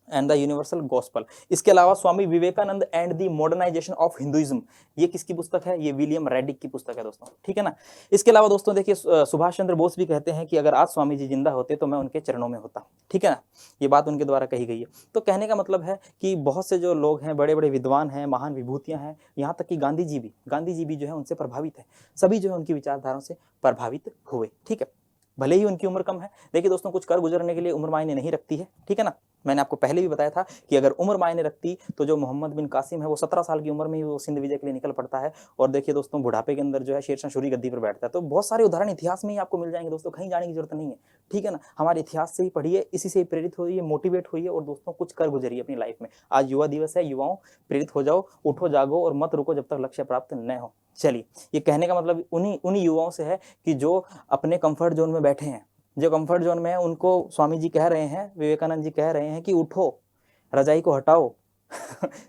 and the universal gospel. इसके अलावा Swami Vivekananda and the modernisation of Hinduism, ये किसकी पुस्तक है, ये विलियम रेडिक की पुस्तक है दोस्तों, ठीक है ना। इसके अलावा दोस्तों देखिए, सुभाष चंद्र बोस भी कहते हैं कि अगर आज स्वामी जी जिंदा होते तो मैं उनके चरणों में होता, ठीक है ना, ये बात उनके द्वारा कही गई है। तो कहने का मतलब है कि बहुत से जो लोग हैं, बड़े बड़े विद्वान हैं, महान विभूतियां हैं, यहाँ तक कि गांधी जी भी जो है उनसे प्रभावित है, सभी जो है उनकी विचारधाराओं से प्रभावित हुए, ठीक है, भले ही उनकी उम्र कम है। देखिए दोस्तों, कुछ कर गुजरने के लिए उम्र मायने नहीं रखती है, ठीक है ना। मैंने आपको पहले भी बताया था कि अगर उम्र मायने रखती तो जो मोहम्मद बिन कासिम है वो 17 साल की उम्र में ही वो सिंध विजय के लिए निकल पड़ता है, और देखिए दोस्तों बुढ़ापे के अंदर जो है शेरशाह सूरी गद्दी पर बैठता है। तो बहुत सारे उदाहरण इतिहास में ही आपको मिल जाएंगे दोस्तों, कहीं जाने की जरूरत नहीं है, ठीक है ना। हमारे इतिहास से ही पढ़िए, इसी से ही प्रेरित होइए, मोटिवेट होइए, और दोस्तों कुछ कर गुजरिए अपनी लाइफ में। आज युवा दिवस है, युवाओं प्रेरित हो जाओ, उठो जागो और मत रुको जब तक लक्ष्य प्राप्त न हो। चलिए, ये कहने का मतलब उन्हीं युवाओं से है कि जो अपने कंफर्ट जोन में बैठे हैं, जो कंफर्ट जोन में है, उनको स्वामी जी कह रहे हैं, विवेकानंद जी कह रहे हैं कि उठो, रजाई को हटाओ,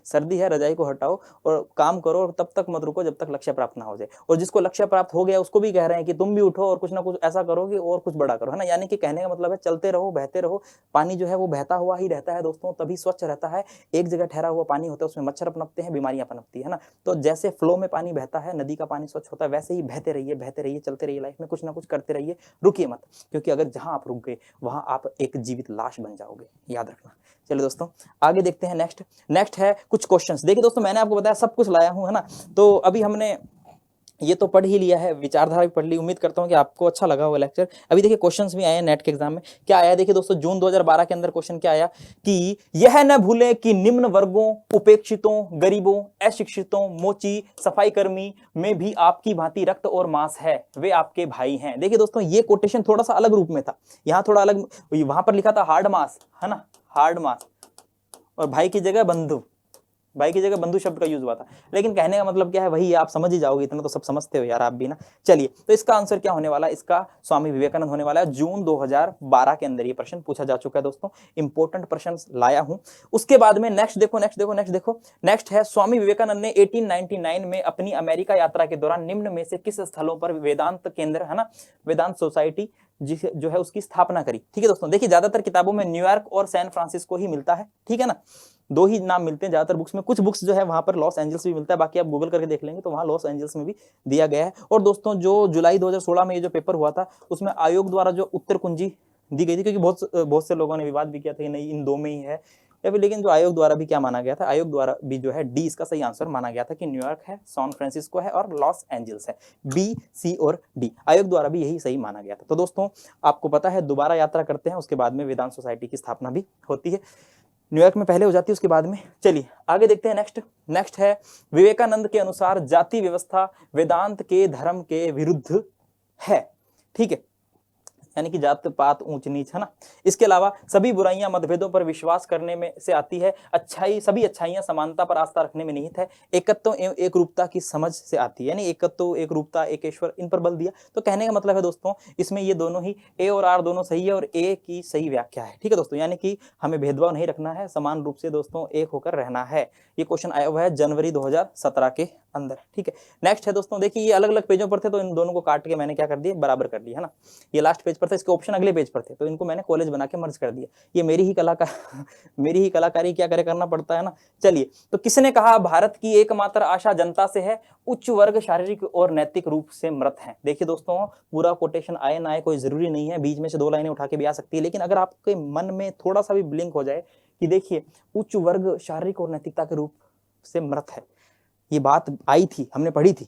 सर्दी है, रजाई को हटाओ और काम करो और तब तक मत रुको जब तक लक्ष्य प्राप्त ना हो जाए। और जिसको लक्ष्य प्राप्त हो गया उसको भी कह रहे हैं कि तुम भी उठो और कुछ ना कुछ ऐसा करो कि और कुछ बड़ा करो, है ना। यानी कि कहने का मतलब है चलते रहो, बहते रहो। पानी जो है वो बहता हुआ ही रहता है दोस्तों, तभी स्वच्छ रहता है। एक जगह ठहरा हुआ पानी होता है, उसमें मच्छर पनपते हैं, बीमारियां पनपती है ना। तो जैसे फ्लो में पानी बहता है, नदी का पानी स्वच्छ होता है, वैसे ही बहते रहिए, चलते रहिए, लाइफ में कुछ ना कुछ करते रहिए, रुकिए मत। क्योंकि अगर जहां आप रुक गए वहां आप एक जीवित लाश बन जाओगे, याद रखना। चलिए दोस्तों आगे देखते हैं। नेक्स्ट है कुछ क्वेश्चंस। देखिए दोस्तों मैंने आपको बताया सब कुछ लाया हूं, है ना। तो अभी हमने ये तो पढ़ ही लिया है, विचारधारा भी पढ़ ली। उम्मीद करता हूं कि आपको अच्छा लगा होगा लेक्चर। अभी देखिए क्वेश्चंस भी आए हैं नेट के एग्जाम में। क्या आया देखिए दोस्तों, जून 2012 के अंदर क्वेश्चन क्या आया कि यह न भूलें कि निम्न वर्गों, उपेक्षितों, गरीबों, अशिक्षितों, मोची, सफाई कर्मी में भी आपकी भांति रक्त और मांस है, वे आपके भाई हैं। देखिए दोस्तों ये कोटेशन थोड़ा सा अलग रूप में था, यहाँ थोड़ा अलग, वहां पर लिखा था हार्ड मास, है ना, हार्ड मास, और भाई की जगह बंधु, भाई की जगह बंधु शब्द का यूज हुआ था। लेकिन कहने का मतलब क्या है वही आप समझ ही जाओगे, इतना तो सब समझते हो यार आप भी ना। चलिए तो इसका आंसर क्या होने वाला है, इसका स्वामी विवेकानंद होने वाला है। जून 2012 के अंदर ये प्रश्न पूछा जा चुका है दोस्तों, इंपॉर्टेंट प्रश्न लाया हूं। उसके बाद में नेक्स्ट देखो, नेक्स्ट है स्वामी विवेकानंद ने 1899 में अपनी अमेरिका यात्रा के दौरान निम्न में से किस स्थलों पर वेदांत केंद्र, है ना, वेदांत सोसाइटी जिसे जो है उसकी स्थापना करी। ठीक है दोस्तों, देखिए ज्यादातर किताबों में न्यूयॉर्क और सैन फ्रांसिस्को ही मिलता है, ठीक है ना, दो ही नाम मिलते हैं ज्यादातर बुक्स में। कुछ बुक्स जो है वहां पर लॉस एंजल्स भी मिलता है, बाकी आप गूगल करके देख लेंगे तो वहां लॉस एंजल्स में भी दिया गया है। और दोस्तों जो जुलाई 2016 में ये जो पेपर हुआ था उसमें आयोग द्वारा जो उत्तर कुंजी दी गई थी, क्योंकि बहुत से लोगों ने विवाद भी किया था कि नहीं इन दो में ही है या फिर, लेकिन जो आयोग द्वारा भी क्या माना गया था, आयोग द्वारा भी जो है डी इसका सही आंसर माना गया था कि न्यूयॉर्क है, सैन फ्रांसिस्को है और लॉस एंजल्स है। बी, सी और डी आयोग द्वारा भी यही सही माना गया था। तो दोस्तों आपको पता है दोबारा यात्रा करते हैं, उसके बाद में वेदांत सोसाइटी की स्थापना भी होती है। न्यूयॉर्क में पहले हो जाती है, उसके बाद में। चलिए आगे देखते हैं। नेक्स्ट है विवेकानंद के अनुसार जाति व्यवस्था वेदांत के धर्म के विरुद्ध है। ठीक है, यानी कि जात पात ऊंच नीच, है ना। इसके अलावा सभी बुराइयां मतभेदों पर विश्वास करने में से आती है, सभी अच्छाइयां समानता पर आस्था रखने में निहित है, एकत्व एवं एक रूपता की समझ से आती है, यानी एकत्व, एक रूपता, एक ईश्वर, इन पर बल दिया। तो कहने का मतलब है दोस्तों इसमें ये दोनों ही ए और आर दोनों सही है और ए की सही व्याख्या है। ठीक है दोस्तों, यानी कि हमें भेदभाव नहीं रखना है, समान रूप से दोस्तों एक होकर रहना है। ये क्वेश्चन आया हुआ है जनवरी 2017 के अंदर। ठीक है, नेक्स्ट है दोस्तों, देखिए ये अलग अलग पेजों पर थे तो इन दोनों को काट के मैंने क्या कर दिया, बराबर कर दिया, है ना। ये लास्ट पेज पर था, इसके ऑप्शन अगले पेज पर थे तो इनको मैंने कॉलेज बना के मर्ज कर दिया। ये मेरी ही कलाकारी क्या करे करना पड़ता है ना। चलिए, तो किसने कहा भारत की एकमात्र आशा जनता से है, उच्च वर्ग शारीरिक और नैतिक रूप से मृत है। देखिए दोस्तों पूरा कोटेशन आए ना आए कोई जरूरी नहीं है, बीच में से दो लाइनें उठा के भी आ सकती है, लेकिन अगर आपके मन में थोड़ा सा भी ब्लिंक हो जाए कि देखिए उच्च वर्ग शारीरिक और नैतिकता के रूप से मृत है, ये बात आई थी, हमने पढ़ी थी,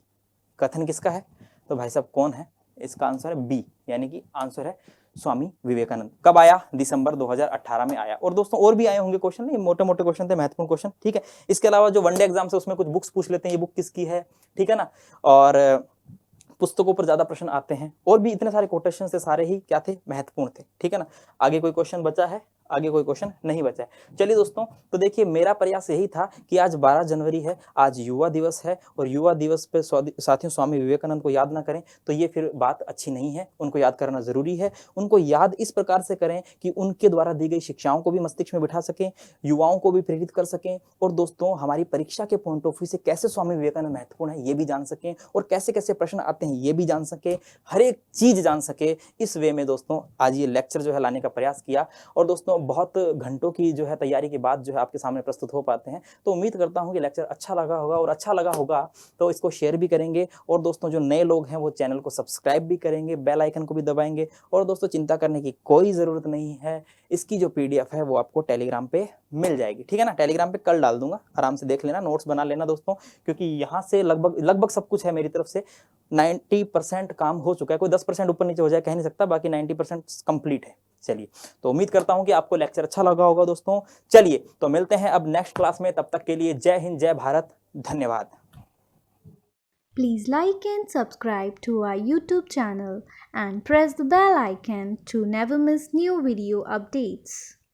कथन किसका है, तो भाई साहब कौन है, इसका आंसर है बी, यानी कि आंसर है स्वामी विवेकानंद। कब आया, दिसंबर 2018 में आया। और दोस्तों और भी आए होंगे क्वेश्चन, नहीं मोटे मोटे क्वेश्चन थे, महत्वपूर्ण क्वेश्चन। ठीक है, इसके अलावा जो वनडे एग्जाम से उसमें कुछ बुक्स पूछ लेते हैं, ये बुक किसकी है, ठीक है ना, और पुस्तकों पर ज्यादा प्रश्न आते हैं। और भी इतने सारे कोटेशन से सारे ही क्या थे, महत्वपूर्ण थे। ठीक है ना, आगे कोई क्वेश्चन बचा है, आगे कोई क्वेश्चन नहीं बचा है। चलिए दोस्तों, तो देखिए मेरा प्रयास यही था कि आज 12 जनवरी है, आज युवा दिवस है, और युवा दिवस पे साथियों स्वामी विवेकानंद को याद ना करें तो ये फिर बात अच्छी नहीं है। उनको याद करना जरूरी है, उनको याद इस प्रकार से करें कि उनके द्वारा दी गई शिक्षाओं को भी मस्तिष्क में बिठा सकें, युवाओं को भी प्रेरित कर सकें, और दोस्तों हमारी परीक्षा के पॉइंट ऑफ व्यू से कैसे स्वामी विवेकानंद महत्वपूर्ण है ये भी जान सकें, और कैसे कैसे प्रश्न आते हैं ये भी जान सके, हर एक चीज जान सके। इस वे में दोस्तों आज ये लेक्चर जो है लाने का प्रयास किया, और दोस्तों बहुत घंटों की जो है तैयारी के बाद जो है आपके सामने प्रस्तुत हो पाते हैं। तो उम्मीद करता हूं कि लेक्चर अच्छा लगा होगा, और अच्छा लगा होगा तो इसको शेयर भी करेंगे, और दोस्तों जो नए लोग हैं वो चैनल को सब्सक्राइब भी करेंगे, बेल आइकन को भी दबाएंगे। और दोस्तों चिंता करने की कोई जरूरत नहीं है, इसकी जो पीडीएफ है वो आपको टेलीग्राम पे मिल जाएगी। ठीक है ना, टेलीग्राम पे कल डाल दूंगा, आराम से देख लेना, नोट्स बना लेना दोस्तों, क्योंकि यहाँ से लगभग सब कुछ है मेरी तरफ से। 90% काम हो चुका है, कोई 10% ऊपर नीचे हो जाए कह नहीं सकता, बाकी 90% कंप्लीट है। चलिए, तो उम्मीद करता हूं कि आपको लेक्चर अच्छा लगा होगा दोस्तों। चलिए तो मिलते हैं अब नेक्स्ट क्लास में, तब तक के लिए जय हिंद, जय भारत, धन्यवाद। Please like and subscribe to our YouTube channel and press the bell icon to never miss new video updates.